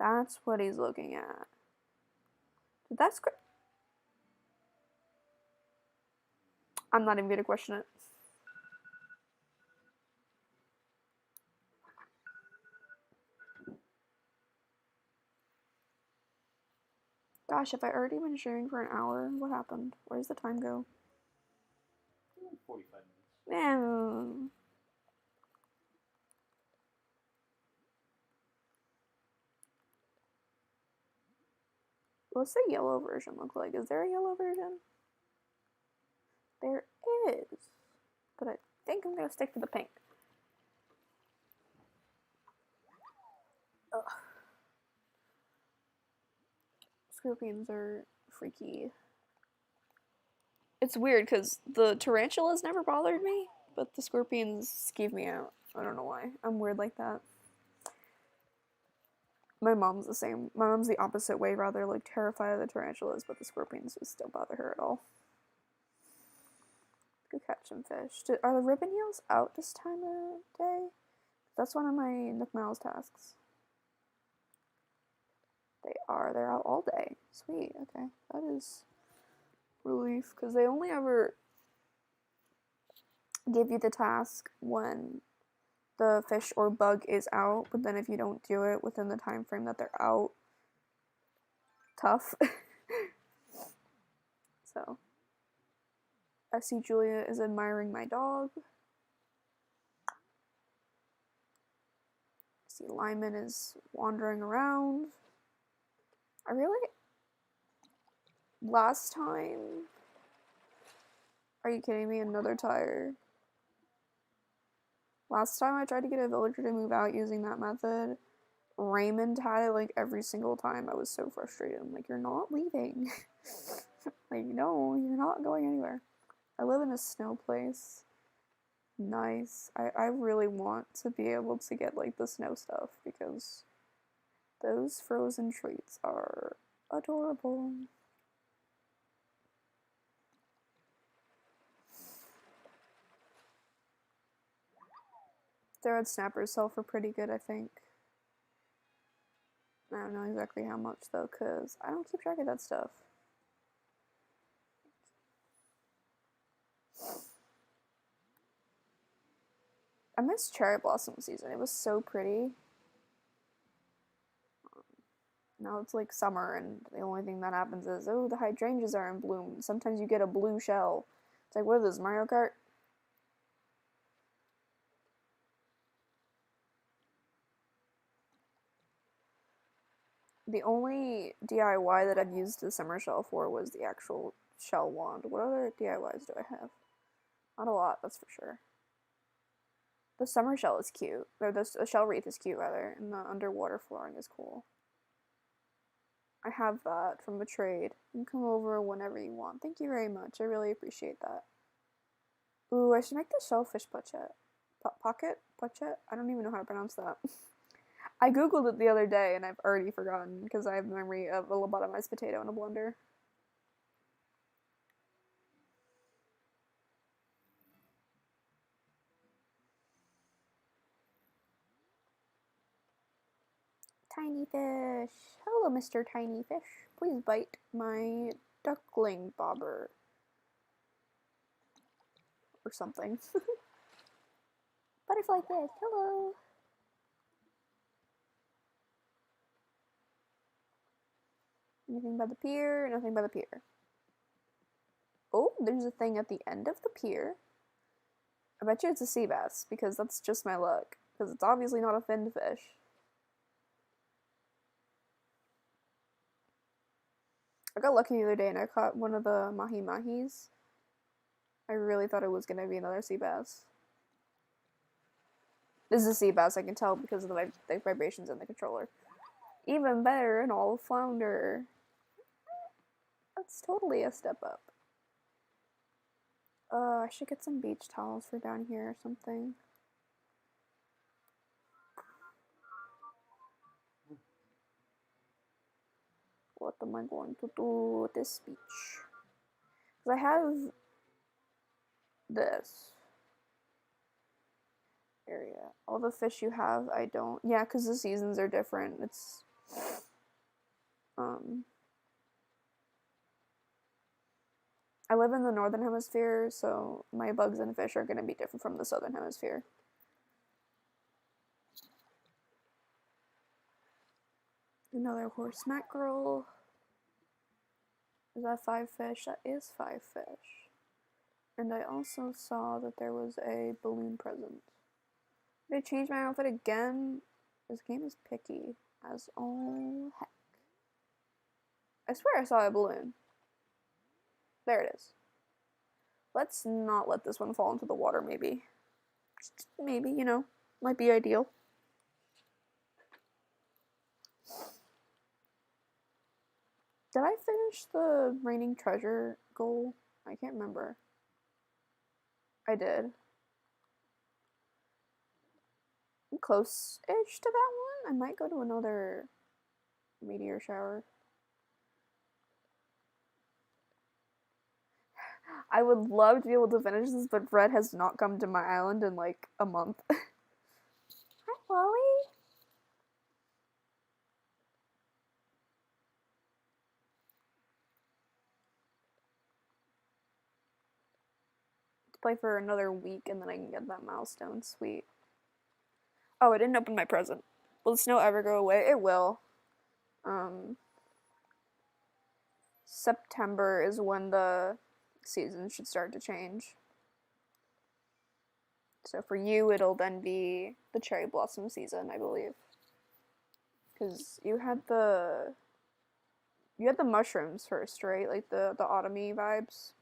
that's what he's looking at. Did that script? I'm not even gonna question it. Gosh, have I already been sharing for an hour? What happened? Where does the time go? 45 minutes. Man. What's the yellow version look like? Is there a yellow version? There is. But I think I'm gonna stick to the pink. Ugh. Scorpions are freaky. It's weird because the tarantulas never bothered me, but the scorpions skeeve me out. I don't know why. I'm weird like that. My mom's the same. My mom's the opposite way, rather like terrified of the tarantulas, but the scorpions just don't bother her at all. Go catch some fish. Are the ribbon eels out this time of day? That's one of my Nook Miles tasks. They are. They're out all day. Sweet. Okay. That is relief because they only ever give you the task when the fish or bug is out, but then if you don't do it within the time frame that they're out, tough. So, I see Julia is admiring my dog. I see Lyman is wandering around. I really... Last time... Are you kidding me? Another tire. Last time I tried to get a villager to move out using that method, Raymond had it like every single time. I was so frustrated. I'm like, you're not leaving. Like, no, you're not going anywhere. I live in a snow place. Nice. I really want to be able to get like the snow stuff because those frozen treats are adorable. The red snappers sell for pretty good, I think. I don't know exactly how much though, because I don't keep track of that stuff. I miss cherry blossom season. It was so pretty. Now it's like summer, and the only thing that happens is, oh, the hydrangeas are in bloom. Sometimes you get a blue shell. It's like, what is this, Mario Kart? The only DIY that I've used the summer shell for was the actual shell wand. What other DIYs do I have? Not a lot, that's for sure. The summer shell is cute. Or the shell wreath is cute, rather, and the underwater flooring is cool. I have that from a trade. You can come over whenever you want. Thank you very much. I really appreciate that. Ooh, I should make the shellfish pochette. Pocket? Pochette? I don't even know how to pronounce that. I googled it the other day and I've already forgotten because I have memory of a lobotomized potato in a blender. Tiny fish. Hello, Mr. Tiny Fish. Please bite my duckling bobber. Or something. Butterfly fish. Hello. Anything by the pier? Nothing by the pier. Oh, there's a thing at the end of the pier. I bet you it's a sea bass because that's just my luck. Because it's obviously not a finned fish. I got lucky the other day and I caught one of the mahi-mahis. I really thought it was going to be another sea bass. This is a sea bass, I can tell because of the vibrations in the controller. Even better, an all flounder. That's totally a step up. I should get some beach towels for down here or something. What am I going to do with this beach? Because I have this area. All the fish you have, I don't. Yeah, because the seasons are different. It's I live in the northern hemisphere, so my bugs and fish are going to be different from the southern hemisphere. Another horse mackerel. Is that 5 fish? That is 5 fish. And I also saw that there was a balloon present. Did I change my outfit again? This game is picky as all heck. I swear I saw a balloon. There it is. Let's not let this one fall into the water, maybe. Just maybe, you know, might be ideal. Did I finish the raining treasure goal? I can't remember. I did. I'm close-ish to that one. I might go to another meteor shower. I would love to be able to finish this, but Fred has not come to my island in like a month. Hi, Chloe. To play for another week and then I can get that milestone. Sweet. Oh, I didn't open my present. Will the snow ever go away? It will. September is when the season should start to change. So for you, it'll then be the cherry blossom season, I believe. Because you had the mushrooms first, right? Like the autumny vibes,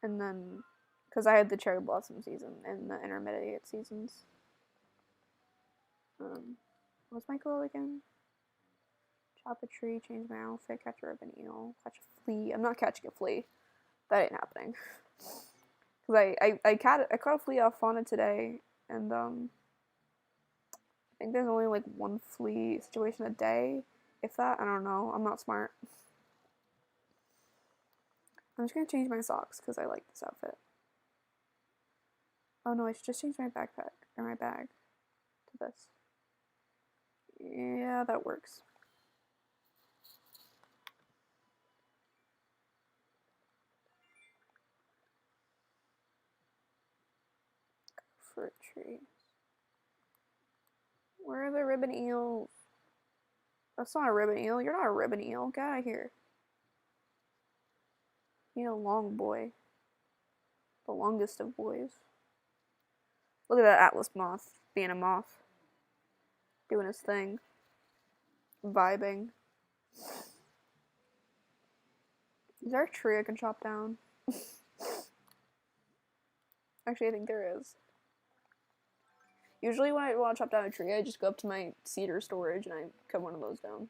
and then because I had the cherry blossom season and the intermediate seasons. What's my goal again? Chop a tree, change my outfit, catch a ribbon eel, catch a flea. I'm not catching a flea. That ain't happening. Because I caught a flea off fauna today, and I think there's only like one flea situation a day, if that. I don't know. I'm not smart. I'm just gonna change my socks because I like this outfit. Oh no, I should just change my backpack or my bag to this. Yeah, that works. Fruit tree. Where are the ribbon eels? That's not a ribbon eel. You're not a ribbon eel. Get out of here. You know, long boy. The longest of boys. Look at that Atlas moth being a moth. Doing his thing. Vibing. Is there a tree I can chop down? Actually, I think there is. Usually when I want to chop down a tree, I just go up to my cedar storage and I cut one of those down.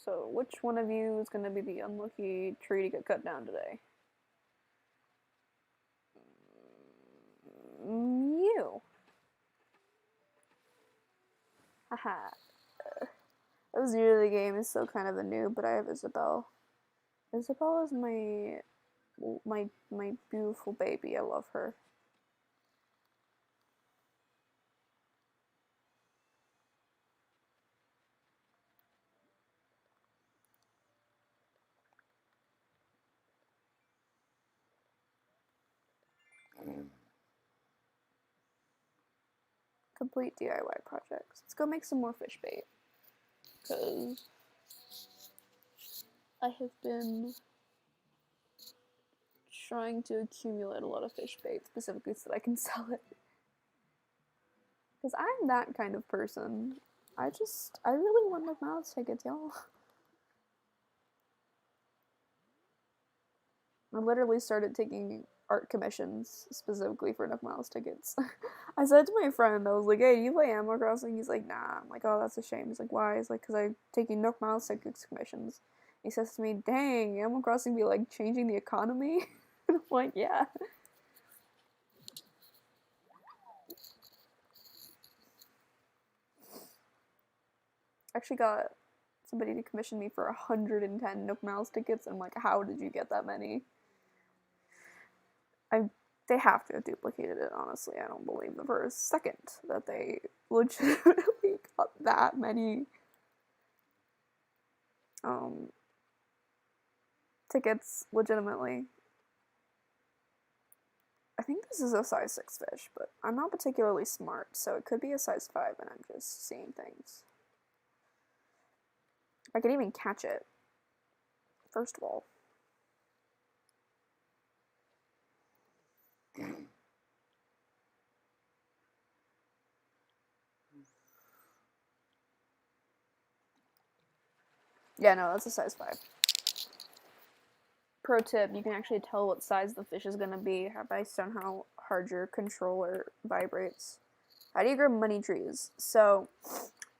So, which one of you is going to be the unlucky tree to get cut down today? You. Haha. I was new to the game, is still kind of a noob, but I have Isabel. Isabel is my beautiful baby. I love her. Complete DIY projects. Let's go make some more fish bait. Because I have been trying to accumulate a lot of fish bait, specifically so that I can sell it. Because I'm that kind of person. I really want Nook Miles tickets, y'all. I literally started taking art commissions specifically for Nook Miles tickets. I said to my friend, I was like, hey, do you play Animal Crossing? He's like, nah. I'm like, oh, that's a shame. He's like, why? He's like, because I'm taking Nook Miles tickets commissions. He says to me, dang, Animal Crossing be like changing the economy? And I'm like, yeah. Actually got somebody to commission me for 110 Nook Miles tickets. I'm like, how did you get that many? They have to have duplicated it, honestly. I don't believe the first second that they legitimately bought that many tickets legitimately. I think this is a size 6 fish, but I'm not particularly smart, so it could be a size 5 and I'm just seeing things. If I can even catch it, first of all. Yeah, no, that's a size 5. Pro tip, you can actually tell what size the fish is going to be based on how hard your controller vibrates. How do you grow money trees? So,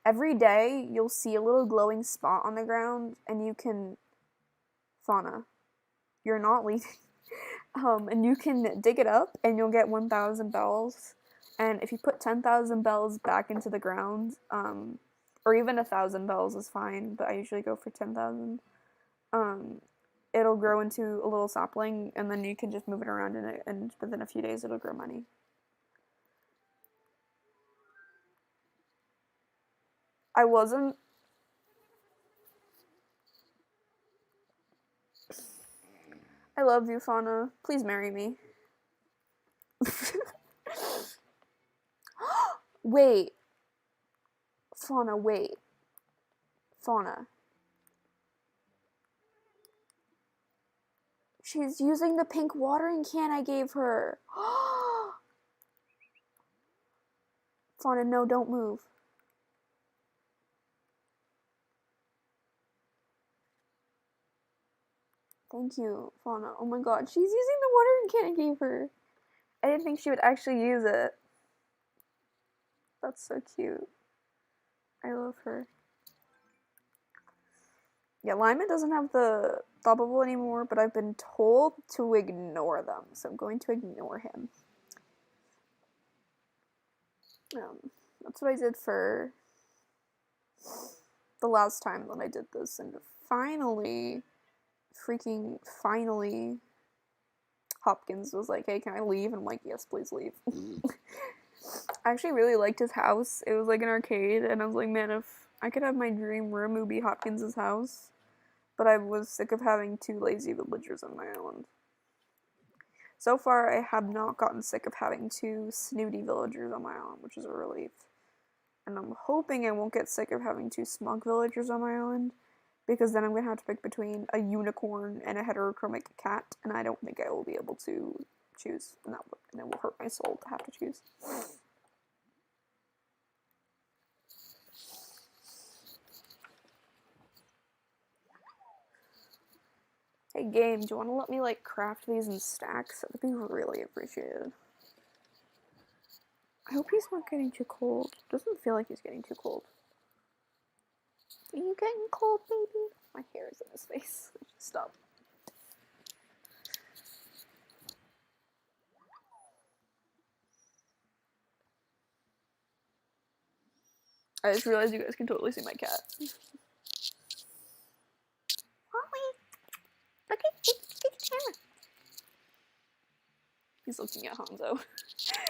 every day you'll see a little glowing spot on the ground, and you can... Fauna, you're not leaving. And you can dig it up, and you'll get 1,000 bells. And if you put 10,000 bells back into the ground, or even 1,000 bells is fine, but I usually go for 10,000. It'll grow into a little sapling, and then you can just move it around in it, and within a few days it'll grow money. I wasn't... I love you, Fauna. Please marry me. Wait. Fauna, wait. Fauna. She's using the pink watering can I gave her. Fauna, no, don't move. Thank you, Fauna. Oh my god, she's using the watering can I gave her. I didn't think she would actually use it. That's so cute. I love her. Yeah, Lyman doesn't have the thought bubble anymore, but I've been told to ignore them, so I'm going to ignore him. That's what I did for the last time that I did this, and finally, freaking finally, Hopkins was like, hey, can I leave? And I'm like, yes, please leave. I actually really liked his house. It was like an arcade, and I was like, man, if I could have my dream room, it would be Hopkins' house. But I was sick of having 2 lazy villagers on my island. So far, I have not gotten sick of having 2 snooty villagers on my island, which is a relief. And I'm hoping I won't get sick of having 2 smug villagers on my island, because then I'm going to have to pick between a unicorn and a heterochromic cat, and I don't think I will be able to choose, and it will hurt my soul to have to choose. Hey game, do you want to let me like craft these in stacks? That would be really appreciated. I hope he's not getting too cold. Doesn't feel like he's getting too cold. Are you getting cold, baby? My hair is in his face. Stop. I just realized you guys can totally see my cat. Ollie, look at the camera. He's looking at Hanzo.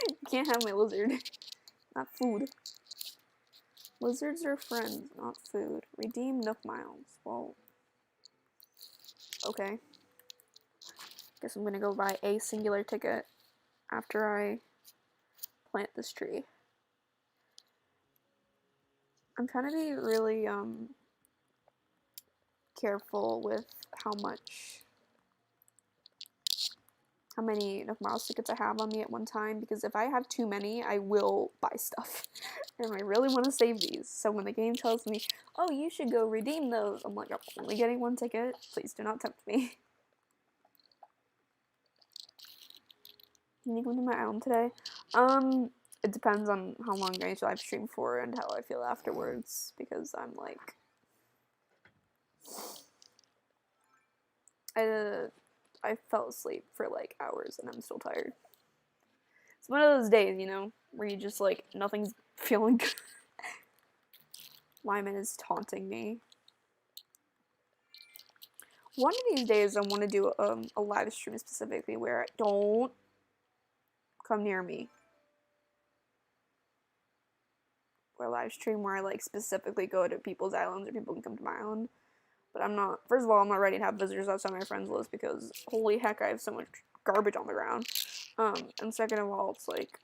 You can't have my lizard. Not food. Lizards are friends, not food. Redeem Nook Miles. Well, okay. Guess I'm gonna go buy a singular ticket after I plant this tree. I'm trying to be really careful with how many Nook Miles tickets I have on me at one time, because if I have too many, I will buy stuff. And I really want to save these. So when the game tells me, oh, you should go redeem those, I'm like, I'm only getting 1 ticket. Please do not tempt me. Can you go to my island today? It depends on how long I live stream for and how I feel afterwards, because I'm like... I fell asleep for like hours and I'm still tired. It's one of those days, you know, where you just like, nothing's feeling good. Lyman is taunting me. One of these days I want to do a live stream specifically where don't come near me. or live stream where I like specifically go to people's islands or people can come to my island. But I'm not. First of all, I'm not ready to have visitors outside my friends list because holy heck, I have so much garbage on the ground. And second of all, it's like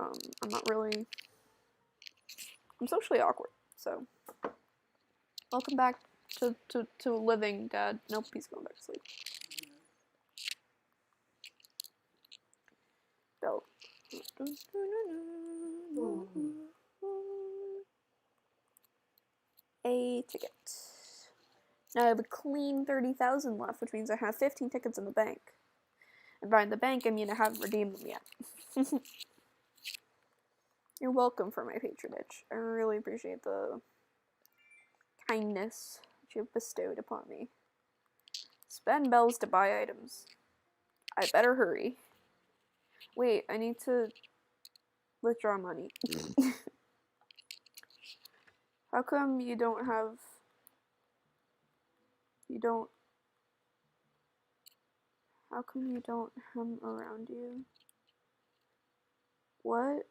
I'm not really. I'm socially awkward. So welcome back to living, Dad. Nope, he's going back to sleep. Bell. A ticket. Now I have a clean 30,000 left, which means I have 15 tickets in the bank. And by the bank, I mean I haven't redeemed them yet. You're welcome for my patronage. I really appreciate the kindness that you have bestowed upon me. Spend bells to buy items. I better hurry. Wait, I need to withdraw money. How come you don't have... You don't... How come you don't hem around you? What?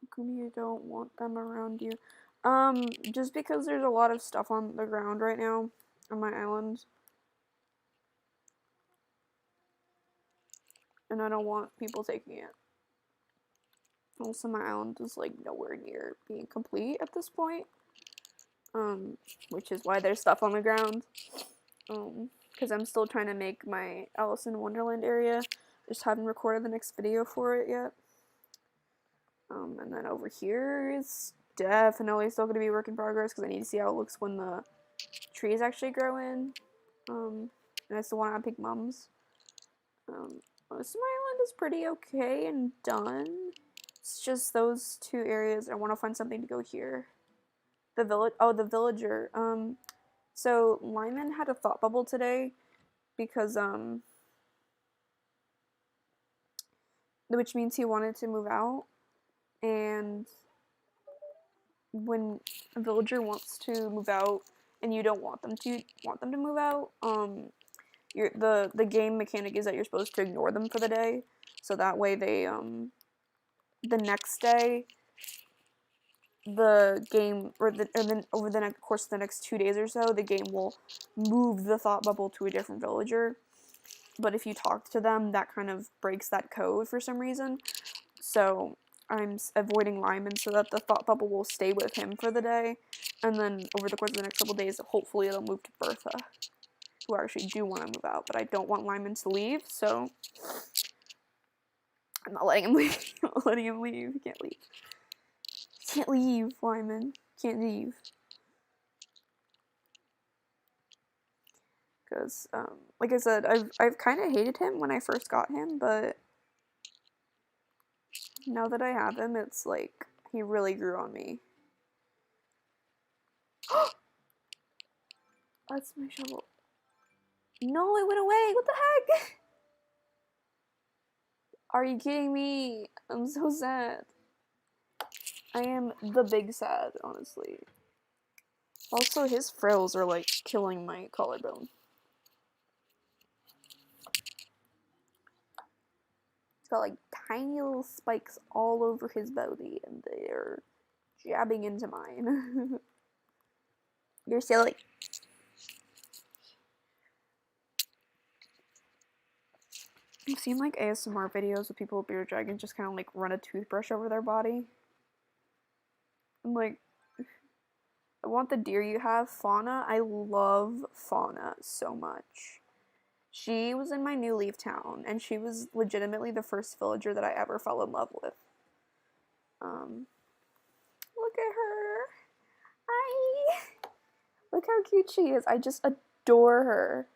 How come you don't want them around you? Just because there's a lot of stuff on the ground right now on my island. And I don't want people taking it. Also, my island is like nowhere near being complete at this point. Which is why there's stuff on the ground. Because I'm still trying to make my Alice in Wonderland area. Just haven't recorded the next video for it yet. And then over here is definitely still going to be a work in progress because I need to see how it looks when the trees actually grow in. And I still want to have pink mums. Most of my island is pretty okay and done. It's just those two areas. I want to find something to go here. The village. Oh, the villager. So Lyman had a thought bubble today because which means he wanted to move out. And when a villager wants to move out and you don't want them to move out, the game mechanic is that you're supposed to ignore them for the day, so that way they the next day the game or then over the course of the next 2 days or so the game will move the thought bubble to a different villager. But if you talk to them, that kind of breaks that code for some reason. So I'm avoiding Lyman so that the thought bubble will stay with him for the day, and then over the course of the next couple days, hopefully it'll move to Bertha, who I actually do want to move out, but I don't want Lyman to leave, so I'm not letting him leave. I'm not letting him leave. He can't leave. He can't leave, Lyman. Can't leave. Because, like I said, I've kind of hated him when I first got him, but now that I have him, it's like, he really grew on me. That's my shovel. No, it went away! What the heck? Are you kidding me? I'm so sad. I am the big sad, honestly. Also, his frills are like killing my collarbone. He's got like tiny little spikes all over his body, and they're jabbing into mine. You're silly. I've seen like ASMR videos of people with bearded dragons just kind of like run a toothbrush over their body. I'm like, I want the deer you have, Fauna. I love Fauna so much. She was in my New Leaf town, and she was legitimately the first villager that I ever fell in love with. Look at her. Hi. Look how cute she is. I just adore her.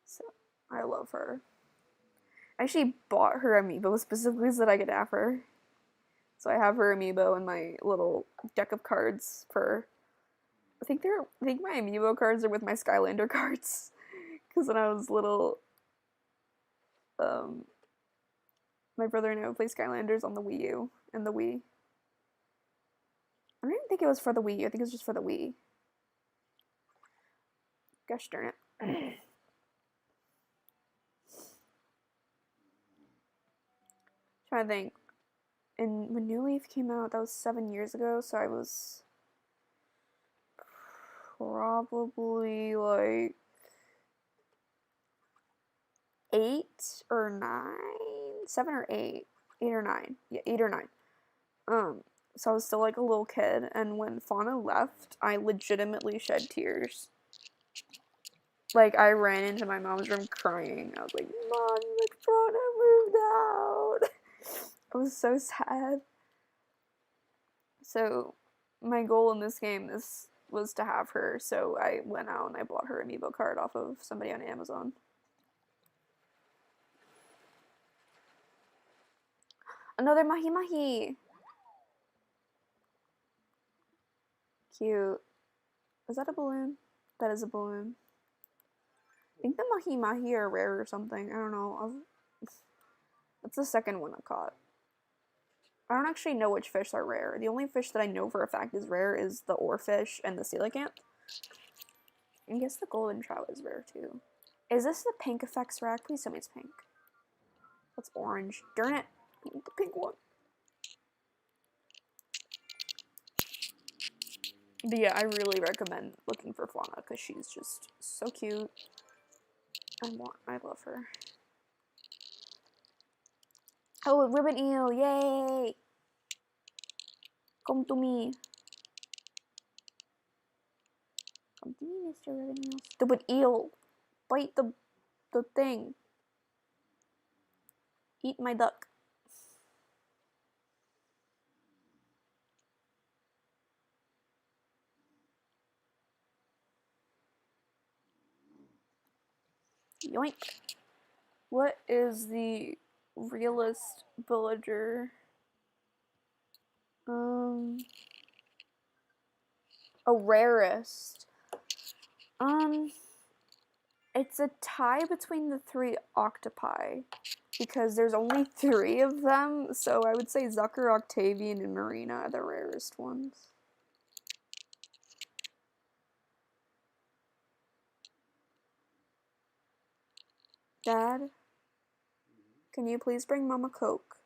So, I love her. I actually bought her amiibo specifically so that I could have her. So I have her amiibo in my little deck of cards for... I think my amiibo cards are with my Skylander cards. Because when I was little, my brother and I would play Skylanders on the Wii U and the Wii. I didn't think it was for the Wii. I think it was just for the Wii. Gosh darn it. Trying to think. And when New Leaf came out, that was 7 years ago, so I was probably like 8 or 9, 7 or 8, 8 or 9, yeah, 8 or 9. So I was still like a little kid, and when Fauna left, I legitimately shed tears. Like, I ran into my mom's room crying. I was like, Mom, like, Fauna moved out. I was so sad. So, my goal in this game was to have her, so I went out and I bought her amiibo card off of somebody on Amazon. Another Mahi Mahi! Cute. Is that a balloon? That is a balloon. I think the Mahi Mahi are rare or something. I don't know. That's the second one I caught. I don't actually know which fish are rare. The only fish that I know for a fact is rare is the oarfish and the coelacanth. I guess the golden trout is rare too. Is this the pink effects rack? Please tell me it's pink. That's orange. Darn it. I need the pink one. But yeah, I really recommend looking for Fauna because she's just so cute. I love her. Oh, a ribbon eel! Yay! Come to me. Come to me, Mr. Ribbon Eel. Stupid eel! Bite the thing. Eat my duck. Yoink. What is the realest villager? Oh, rarest. It's a tie between the 3 octopi because there's only 3 of them, so I would say Zucker, Octavian, and Marina are the rarest ones. Dad, can you please bring Mama Coke?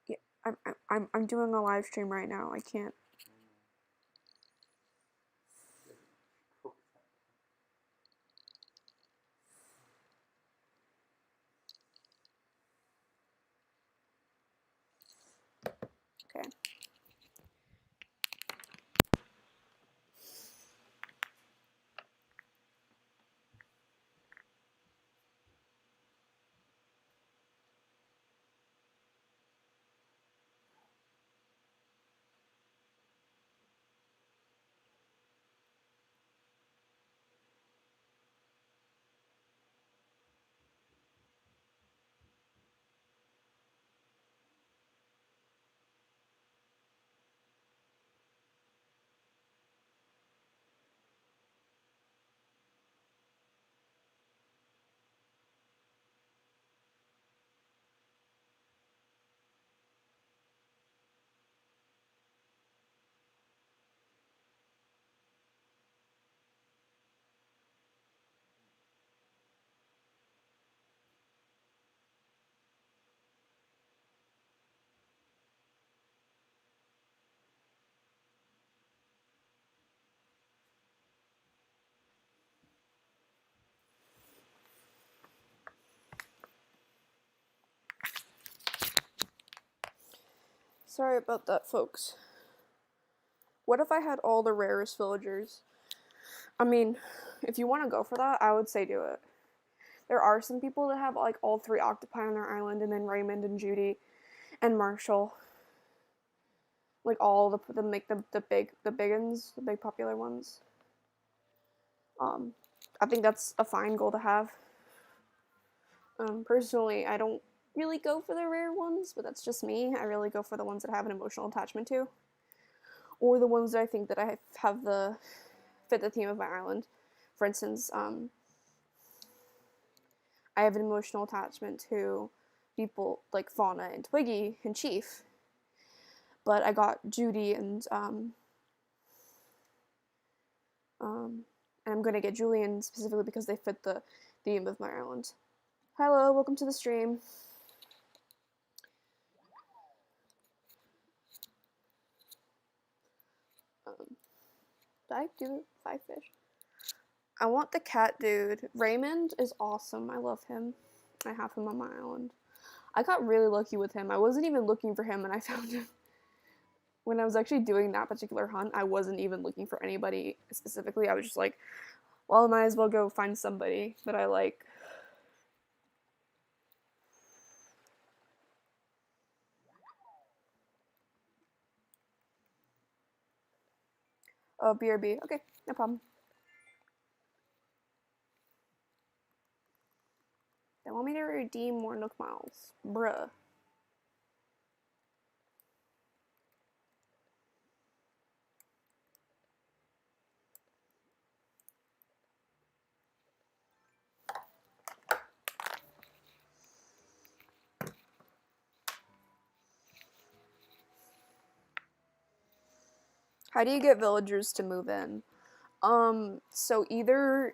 Yeah, I'm doing a live stream right now. I can't. Okay. Sorry about that, folks. What if I had all the rarest villagers? I mean, if you want to go for that, I would say do it. There are some people that have like all 3 octopi on their island, and then Raymond and Judy and Marshall. Like all the make the big popular ones. I think that's a fine goal to have. Personally, I don't really go for the rare ones, but that's just me. I really go for the ones that I have an emotional attachment to, or the ones that I think that I have the fit the theme of my island. For instance, I have an emotional attachment to people like Fauna and Twiggy and Chief. But I got Judy and I'm gonna get Julian specifically because they fit the theme of my island. Hello, welcome to the stream. Did I do 5 fish? I want the cat dude. Raymond is awesome. I love him. I have him on my island. I got really lucky with him. I wasn't even looking for him and I found him. When I was actually doing that particular hunt, I wasn't even looking for anybody specifically. I was just like, well, I might as well go find somebody that I like. Oh, BRB. Okay, no problem. They want me to redeem more Nook Miles. Bruh. How do you get villagers to move in? So either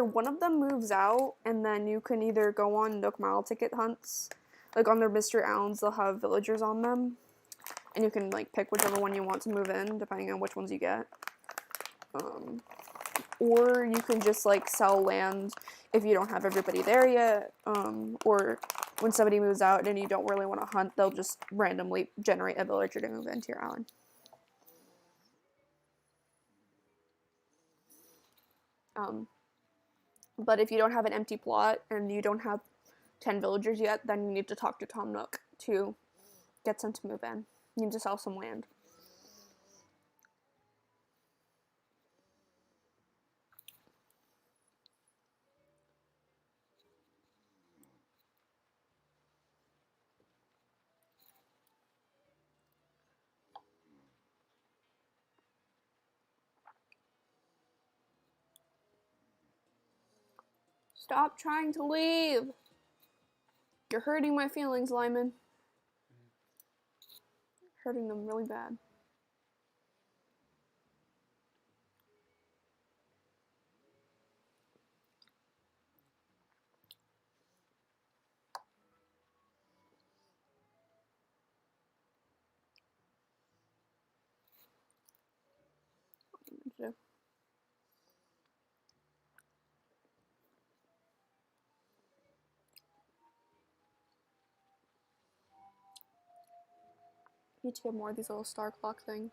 one of them moves out, and then you can either go on Nook Mile ticket hunts. Like on their Mystery Islands, they'll have villagers on them. And you can like pick whichever one you want to move in, depending on which ones you get. Or you can just like sell land if you don't have everybody there yet. Or when somebody moves out and you don't really want to hunt, they'll just randomly generate a villager to move into your island. But if you don't have an empty plot and you don't have 10 villagers yet, then you need to talk to Tom Nook to get them to move in. You need to sell some land. Stop trying to leave! You're hurting my feelings, Lyman. Hurting them really bad. Need to get more of these little star clock things.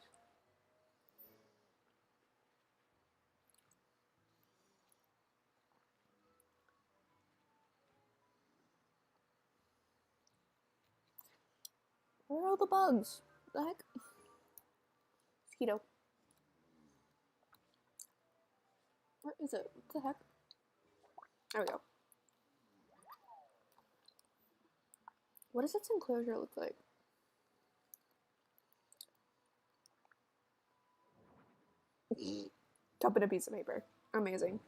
Where are all the bugs? What the heck? Mosquito. Where is it? What the heck? There we go. What does its enclosure look like? Cup and a piece of paper. Amazing.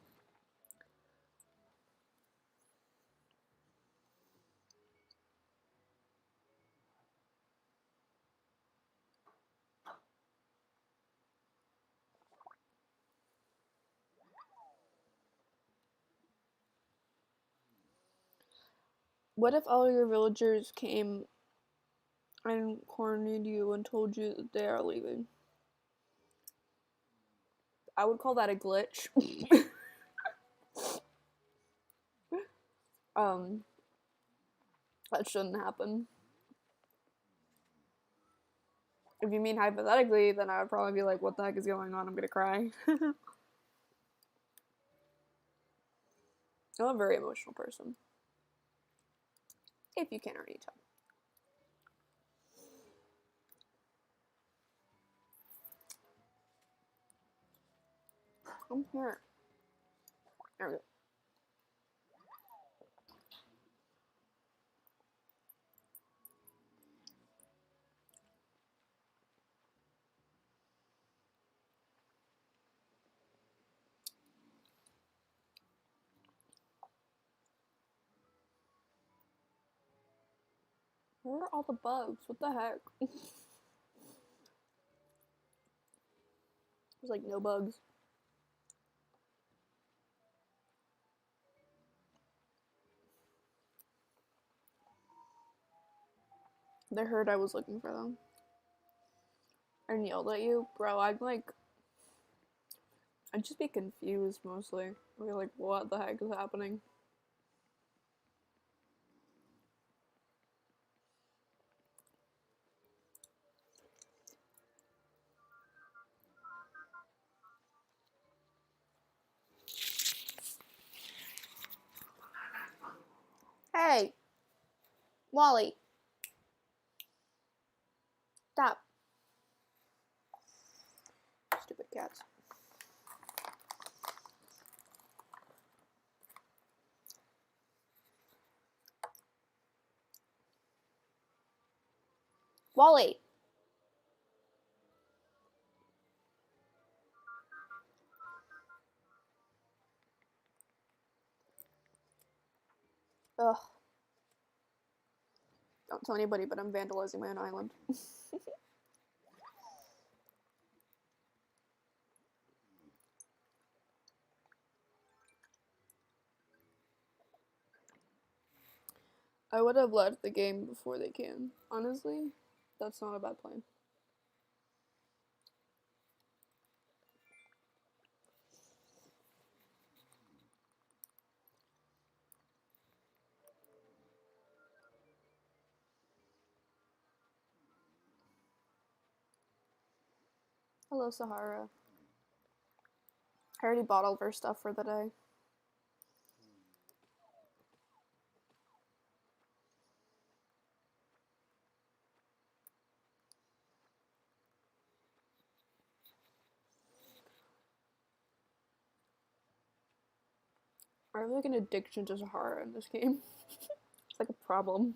What if all your villagers came and cornered you and told you that they are leaving? I would call that a glitch. That shouldn't happen. If you mean hypothetically, then I would probably be like, what the heck is going on? I'm gonna cry. I'm a very emotional person. If you can't already tell. I'm here. There we go. Where are all the bugs? What the heck? There's like no bugs. They heard I was looking for them and yelled at you, bro. I'd just be confused mostly. I'd be like, what the heck is happening? Hey, Wally, stop. Stupid cats. Wally. Ugh. Don't tell anybody, but I'm vandalizing my own island. I would have left the game before they can. Honestly, that's not a bad plan. Hello, Sahara. I already bought all of her stuff for the day. I have like an addiction to Sahara in this game. It's like a problem.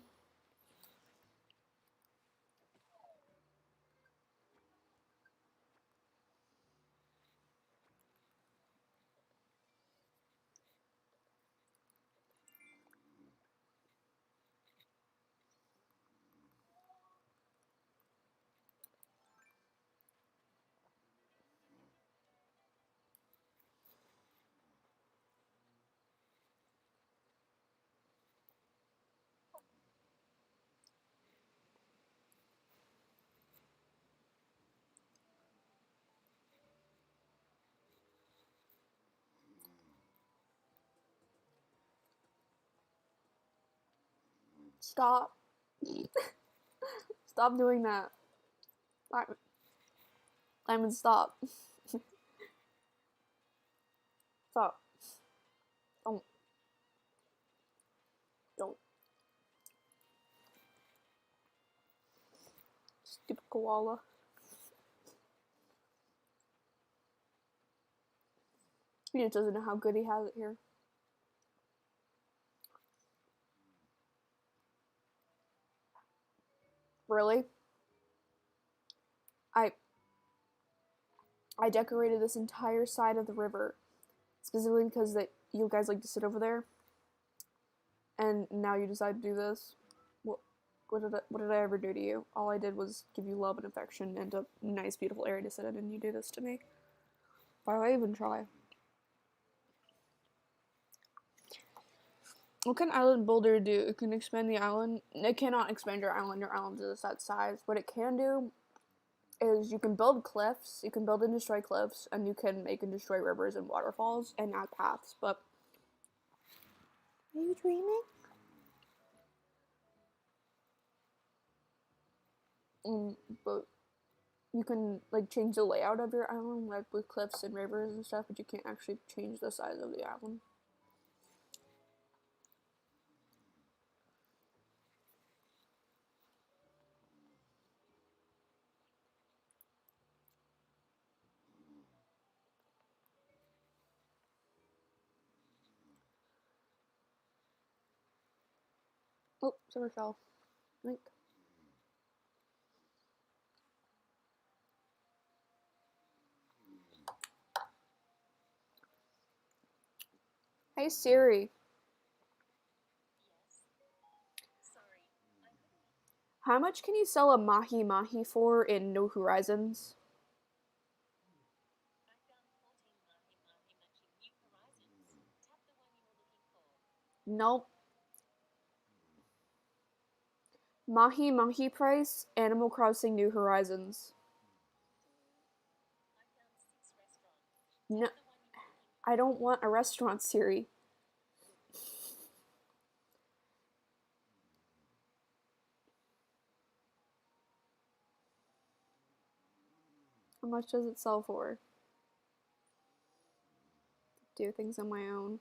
Stop. Stop doing that. Simon, stop. Stop. Don't. Don't. Stupid koala. He just doesn't know how good he has it here. Really? I I decorated this entire side of the river specifically because that you guys like to sit over there, and now you decide to do this. What did I ever do to you? All I did was give you love and affection and a nice, beautiful area to sit in, and you do this to me. Why do I even try? What can Island Builder do? It can expand the island. It cannot expand your island. Your island is that size. What it can do is you can build cliffs, you can build and destroy cliffs, and you can make and destroy rivers and waterfalls and add paths. But are you dreaming? But you can like change the layout of your island, like with cliffs and rivers and stuff, but you can't actually change the size of the island. Oh, summer fell. Link. Hey Siri. How much can you sell a mahi mahi for in No Horizons? Nope. Mahi mahi price, Animal Crossing New Horizons. No, I don't want a restaurant, Siri. How much does it sell for? Do things on my own.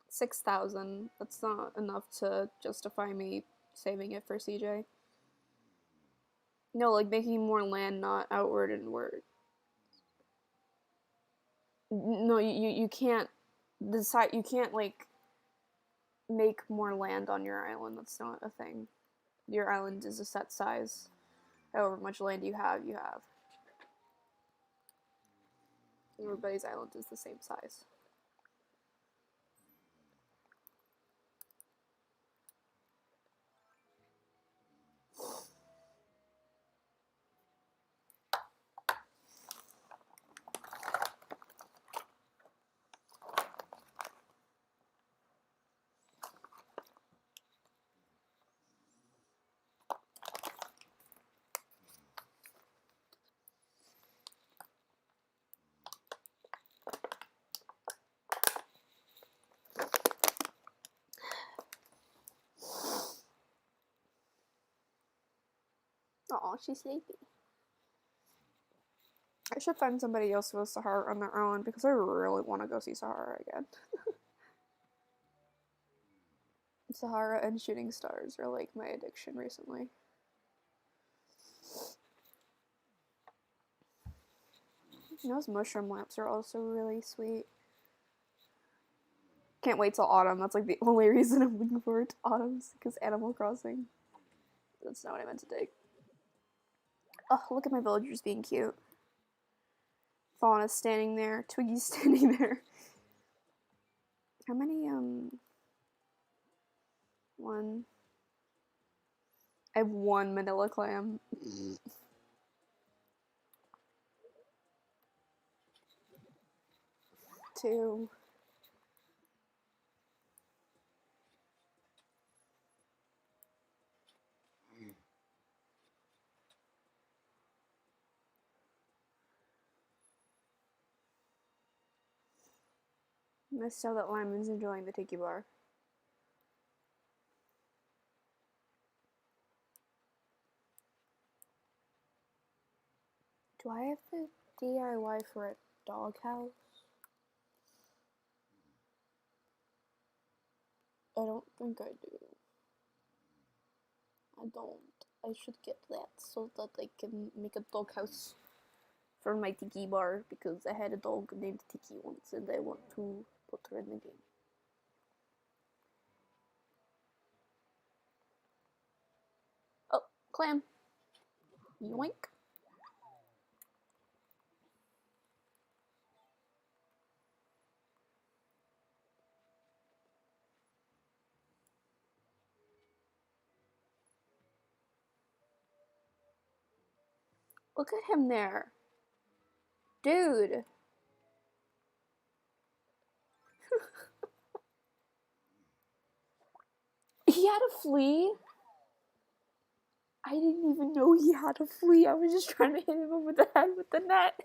6,000. That's not enough to justify me saving it for CJ. No, like making more land, not outward and inward. No, you can't decide. You can't like make more land on your island. That's not a thing. Your island is a set size. However much land you have, you have. Everybody's island is the same size. Aw, she's sleepy. I should find somebody else with Sahara on their own because I really want to go see Sahara again. Sahara and shooting stars are like my addiction recently. Those mushroom lamps are also really sweet. Can't wait till autumn. That's like the only reason I'm looking forward to autumn's because Animal Crossing. That's not what I meant to take. Oh, look at my villagers being cute. Fauna's standing there. Twiggy's standing there. How many, one. I have one manila clam. Two. Nice tell that Lyman's enjoying the tiki bar. Do I have the DIY for a doghouse? I don't think I do. I don't. I should get that so that I can make a doghouse for my tiki bar because I had a dog named Tiki once and I want to put her in the game. Oh, clam. Yoink. Look at him there. Dude. He had a flea? I didn't even know he had a flea. I was just trying to hit him over the head with the net.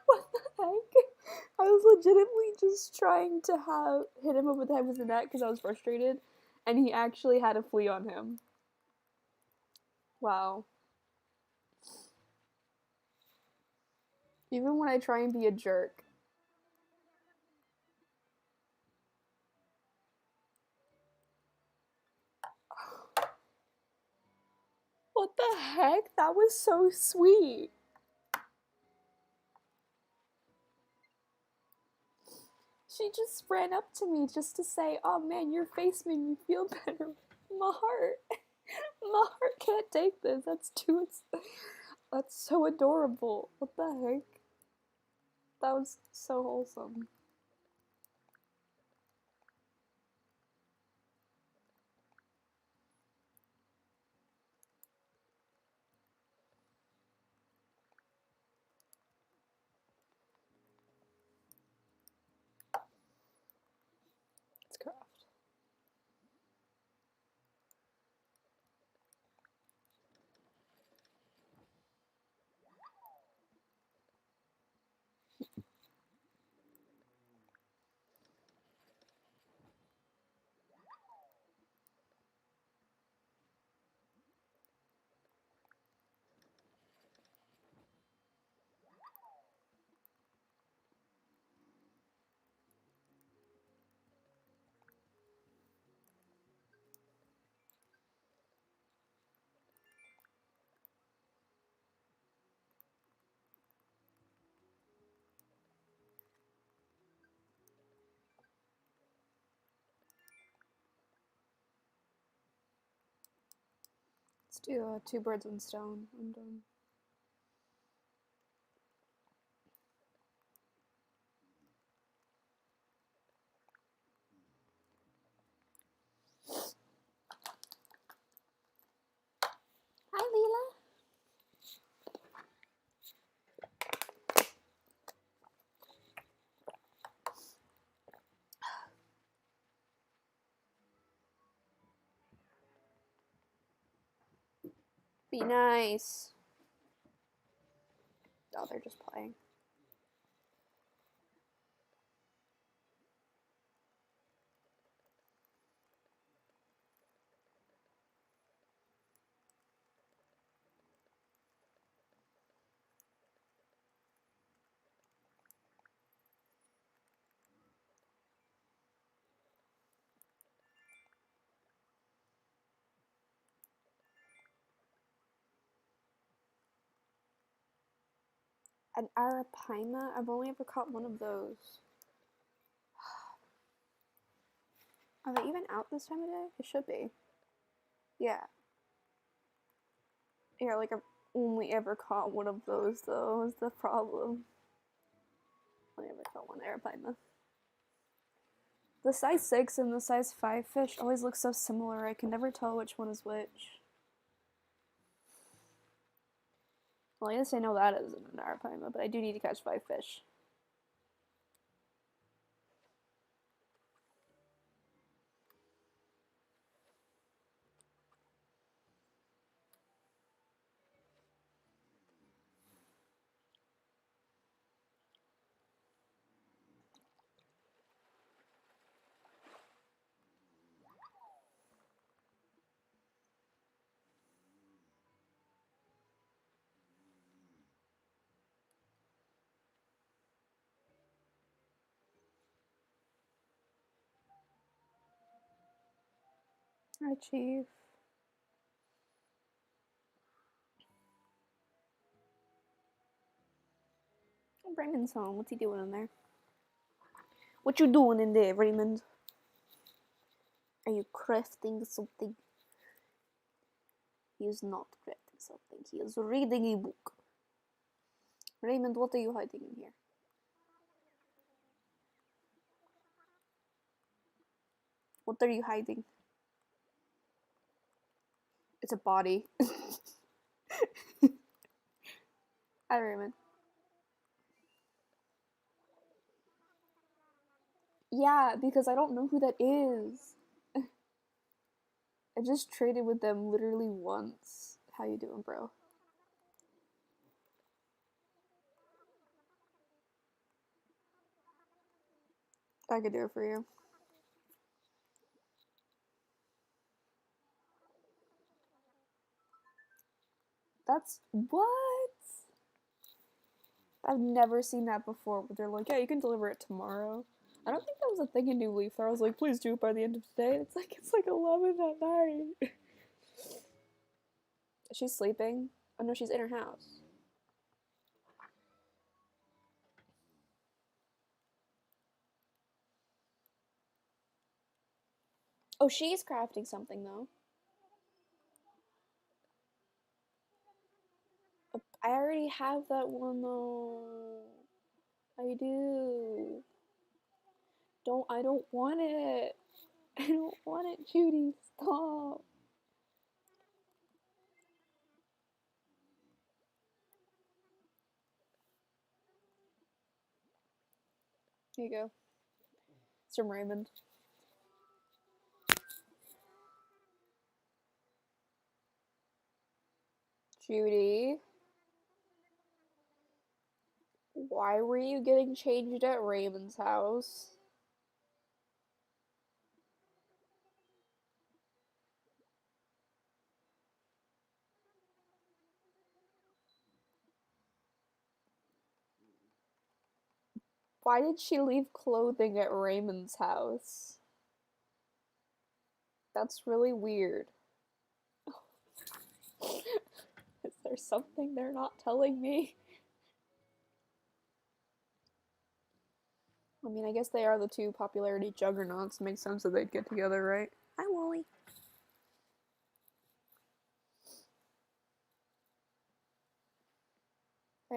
What the heck? I was legitimately just trying to hit him over the head with the net because I was frustrated, and he actually had a flea on him. Wow. Even when I try and be a jerk. What the heck? That was so sweet. She just ran up to me just to say, "Oh man, your face made me feel better." My heart. My heart can't take this. That's so adorable. What the heck? That was so wholesome. Let's do two birds, one stone. I'm done. Hi, Leela. Be nice. Oh, they're just playing. An arapaima? I've only ever caught one of those. Are they even out this time of day? It should be. Yeah. Yeah, like I've only ever caught one of those though, is the problem. Only ever caught one arapaima. The size 6 and the size 5 fish always look so similar, I can never tell which one is which. Well, I guess I know that isn't an arapaima, but I do need to catch 5 fish. Hi, Chief. Raymond's home. What's he doing in there? What you doing in there, Raymond? Are you crafting something? He is not crafting something. He is reading a book. Raymond, what are you hiding in here? What are you hiding? It's a body. Hi, Raymond. Yeah, because I don't know who that is. I just traded with them literally once. How you doing, bro? I could do it for you. That's what? I've never seen that before. But they're like, yeah, you can deliver it tomorrow. I don't think that was a thing in New Leaf. I was like, please do it by the end of today. It's like 11 at night. She's sleeping. Oh no, she's in her house. Oh, she's crafting something though. I already have that one though. I do. I don't want it. I don't want it, Judy. Stop. Here you go. It's from Raymond. Judy. Why were you getting changed at Raymond's house? Why did she leave clothing at Raymond's house? That's really weird. Is there something they're not telling me? I mean, I guess they are the two popularity juggernauts. Makes sense that they'd get together, right? Hi, Wally.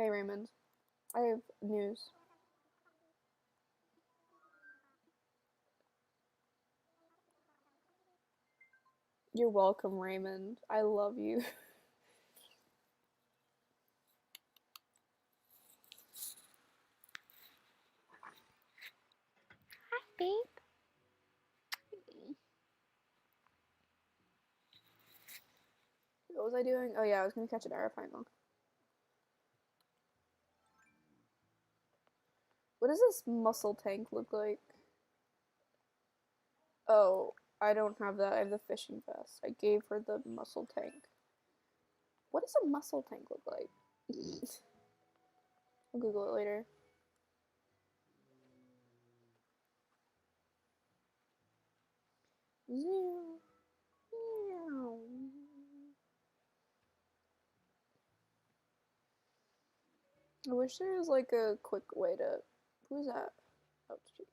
Hey Raymond, I have news. You're welcome, Raymond. I love you. Hi, babe. What was I doing? Oh yeah, I was gonna catch an arapaima. What does this muscle tank look like? Oh, I don't have that. I have the fishing vest. I gave her the muscle tank. What does a muscle tank look like? I'll Google it later. I wish there was like a quick way to. Who's that? Oh, jeez.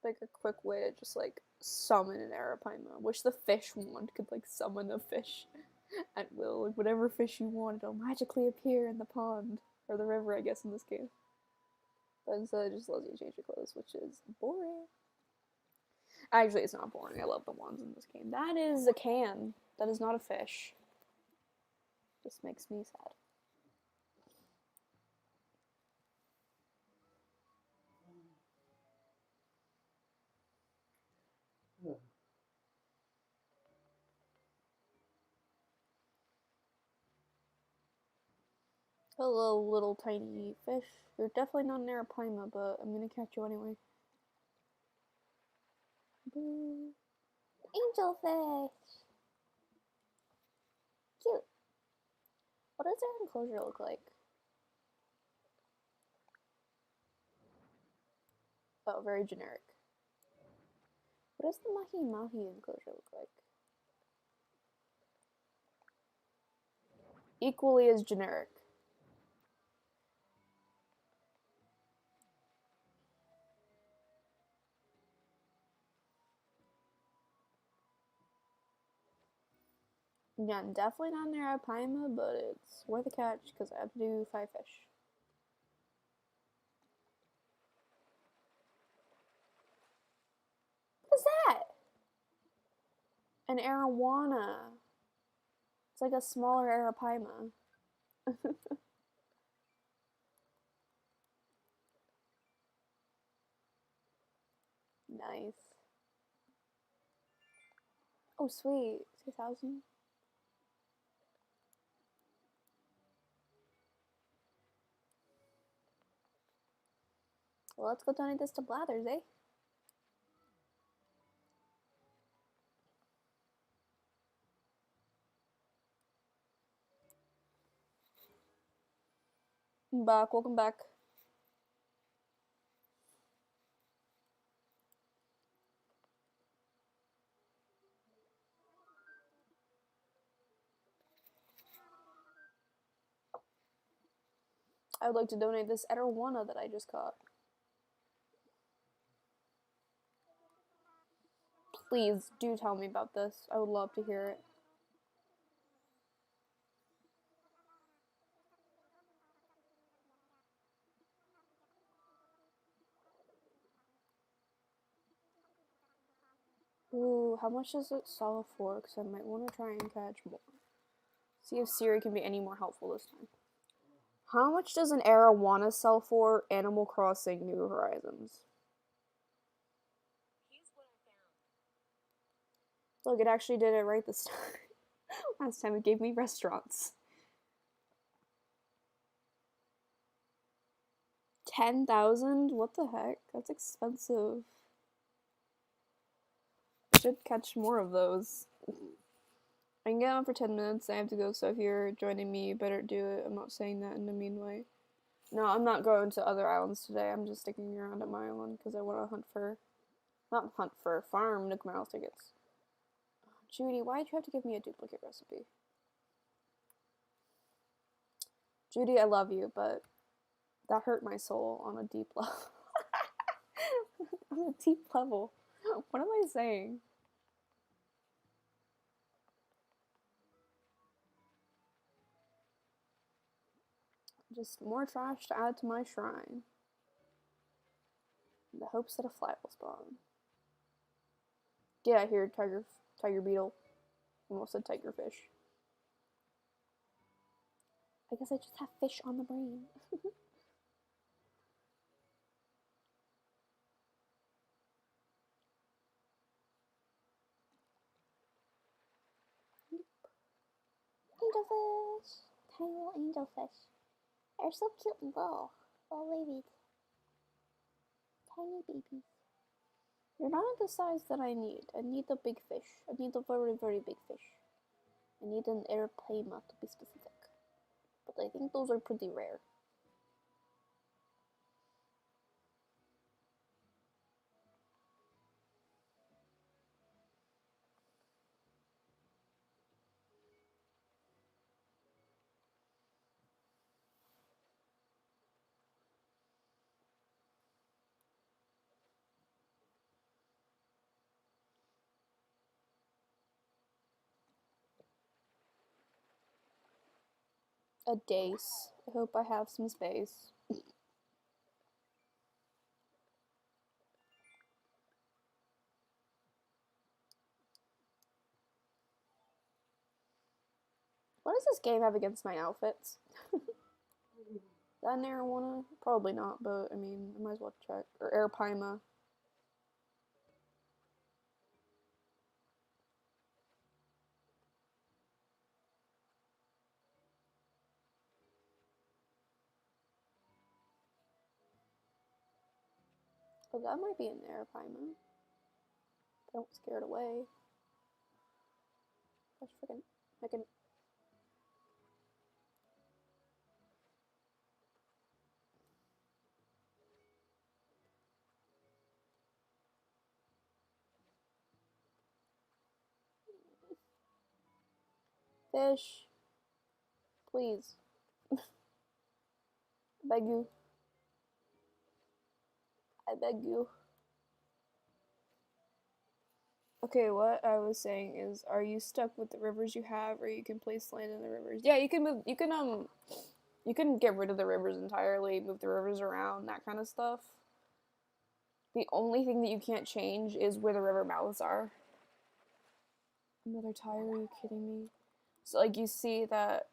Like a quick way to just like summon an arapaima. Wish the fish wand could like summon a fish at will. Like whatever fish you want, it'll magically appear in the pond or the river, I guess in this case. But instead, it just lets you change your clothes, which is boring. Actually, it's not boring. I love the wands in this game. That is a can. That is not a fish. This makes me sad. Hello, little tiny fish. You're definitely not an arapaima, but I'm gonna catch you anyway. Boo. Angelfish! Cute. What does their enclosure look like? Oh, very generic. What does the mahi mahi enclosure look like? Equally as generic. Yeah, definitely not an arapaima, but it's worth a catch because I have to do 5 fish. What is that? An arowana. It's like a smaller arapaima. Nice. Oh, sweet. 2,000. Well, let's go donate this to Blathers, eh? Back. Welcome back. I would like to donate this arowana that I just caught. Please do tell me about this. I would love to hear it. Ooh, how much does it sell for? Because I might want to try and catch more. See if Siri can be any more helpful this time. How much does an arowana sell for? Animal Crossing New Horizons. Look, it actually did it right this time. Last time it gave me restaurants. 10,000? What the heck? That's expensive. I should catch more of those. I can get on for 10 minutes. I have to go, so if you're joining me, you better do it. I'm not saying that in a mean way. No, I'm not going to other islands today. I'm just sticking around at my island because I want to hunt for. Not hunt for, farm Nook Miles tickets. Judy, why'd you have to give me a duplicate recipe? Judy, I love you, but that hurt my soul on a deep level. On a deep level. What am I saying? Just more trash to add to my shrine. In the hopes that a fly will spawn. Get out here, tiger beetle. Almost said tiger fish. I guess I just have fish on the brain. Angelfish! Tiny little angelfish. They're so cute and little babies. Tiny babies. You're not the size that I need. I need the big fish. I need the very, very big fish. I need an airplane to be specific. But I think those are pretty rare. A dace. I hope I have some space. What does this game have against my outfits? That an arowana? Probably not, but I mean, I might as well check. Or Arapaima. Oh, that might be an Arapaima. Don't scare it away. Gosh, freaking. I can. Fish. Please. I beg you. I beg you. Okay, what I was saying is, are you stuck with the rivers you have, or you can place land in the rivers? Yeah, you can move. You can get rid of the rivers entirely, move the rivers around, that kind of stuff. The only thing that you can't change is where the river mouths are. Another tire? Are you kidding me? So, like, you see that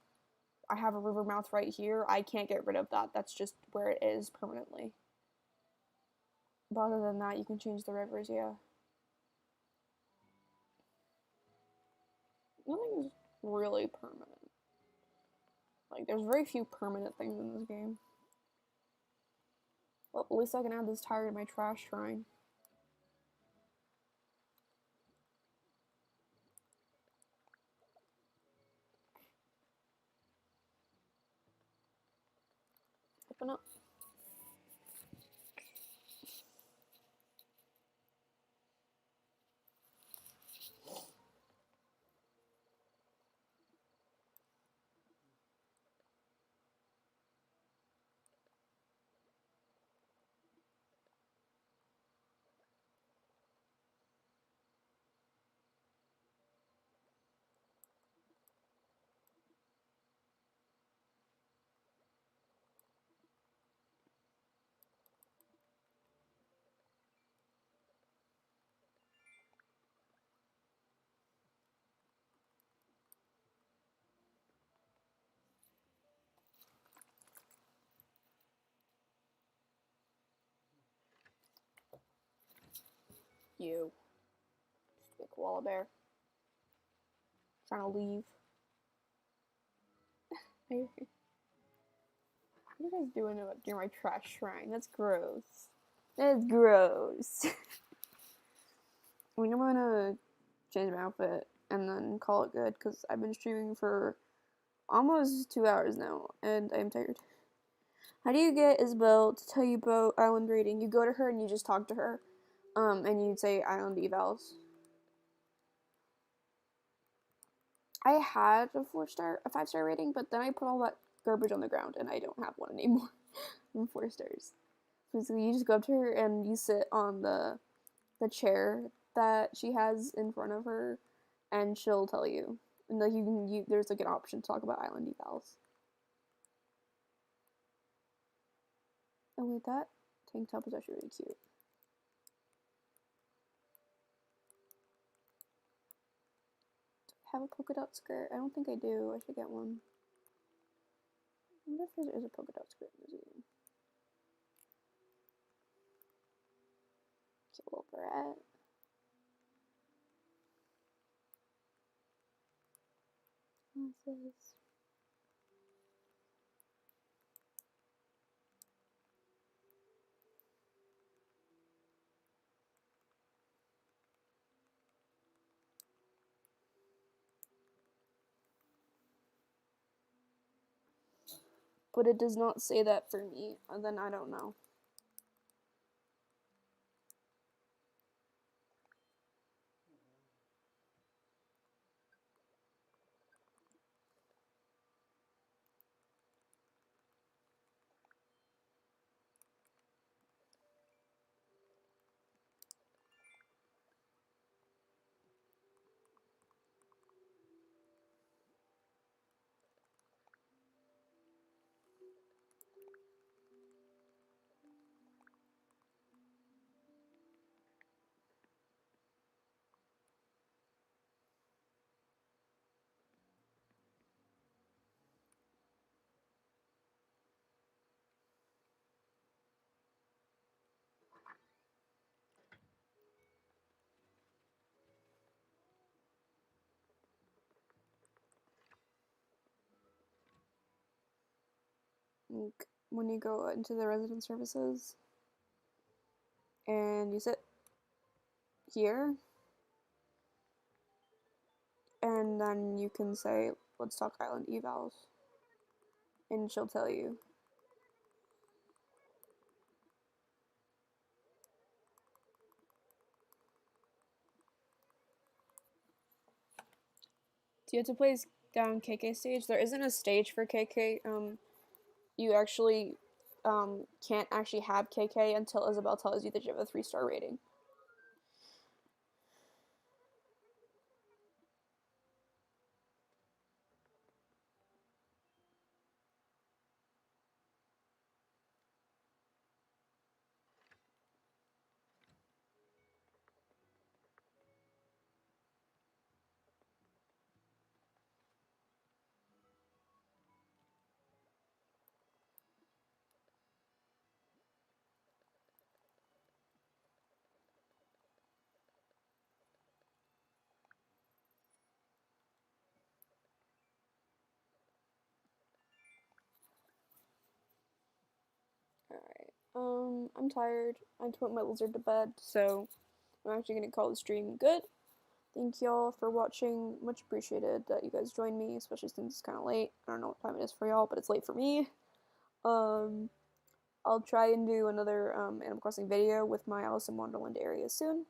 I have a river mouth right here. I can't get rid of that. That's just where it is permanently. But other than that, you can change the rivers, yeah. Nothing's really permanent. Like, there's very few permanent things in this game. Well, at least I can add this tire to my trash shrine. Open up. You. Stupid koala bear. Trying to leave. What are you guys doing near my trash shrine? That's gross. That's gross. I mean, I'm gonna change my outfit and then call it good because I've been streaming for almost 2 hours now and I'm tired. How do you get Isabel to tell you about island rating? You go to her and you just talk to her, and you'd say island evals. I had a 5-star rating, but then I put all that garbage on the ground and I don't have one anymore. I'm 4 stars. So you just go up to her and you sit on the chair that she has in front of her, and she'll tell you. And like there's like an option to talk about island evals. Oh wait, that tank top is actually really cute. Do I have a polka dot skirt? I don't think I do. I should get one. I wonder if there is a polka dot skirt in the museum. Cute little beret. Glasses. But it does not say that for me, and then I don't know. Like when you go into the resident services and you sit here, and then you can say, let's talk island evals, and she'll tell you. Do you have to place down KK stage? There isn't a stage for KK. You actually can't actually have KK until Isabel tells you that you have a 3-star rating. Alright. I'm tired. I had to put my lizard to bed, so I'm actually gonna call the stream good. Thank y'all for watching. Much appreciated that you guys joined me, especially since it's kind of late. I don't know what time it is for y'all, but it's late for me. Um, I'll try and do another Animal Crossing video with my Alice in Wonderland area soon.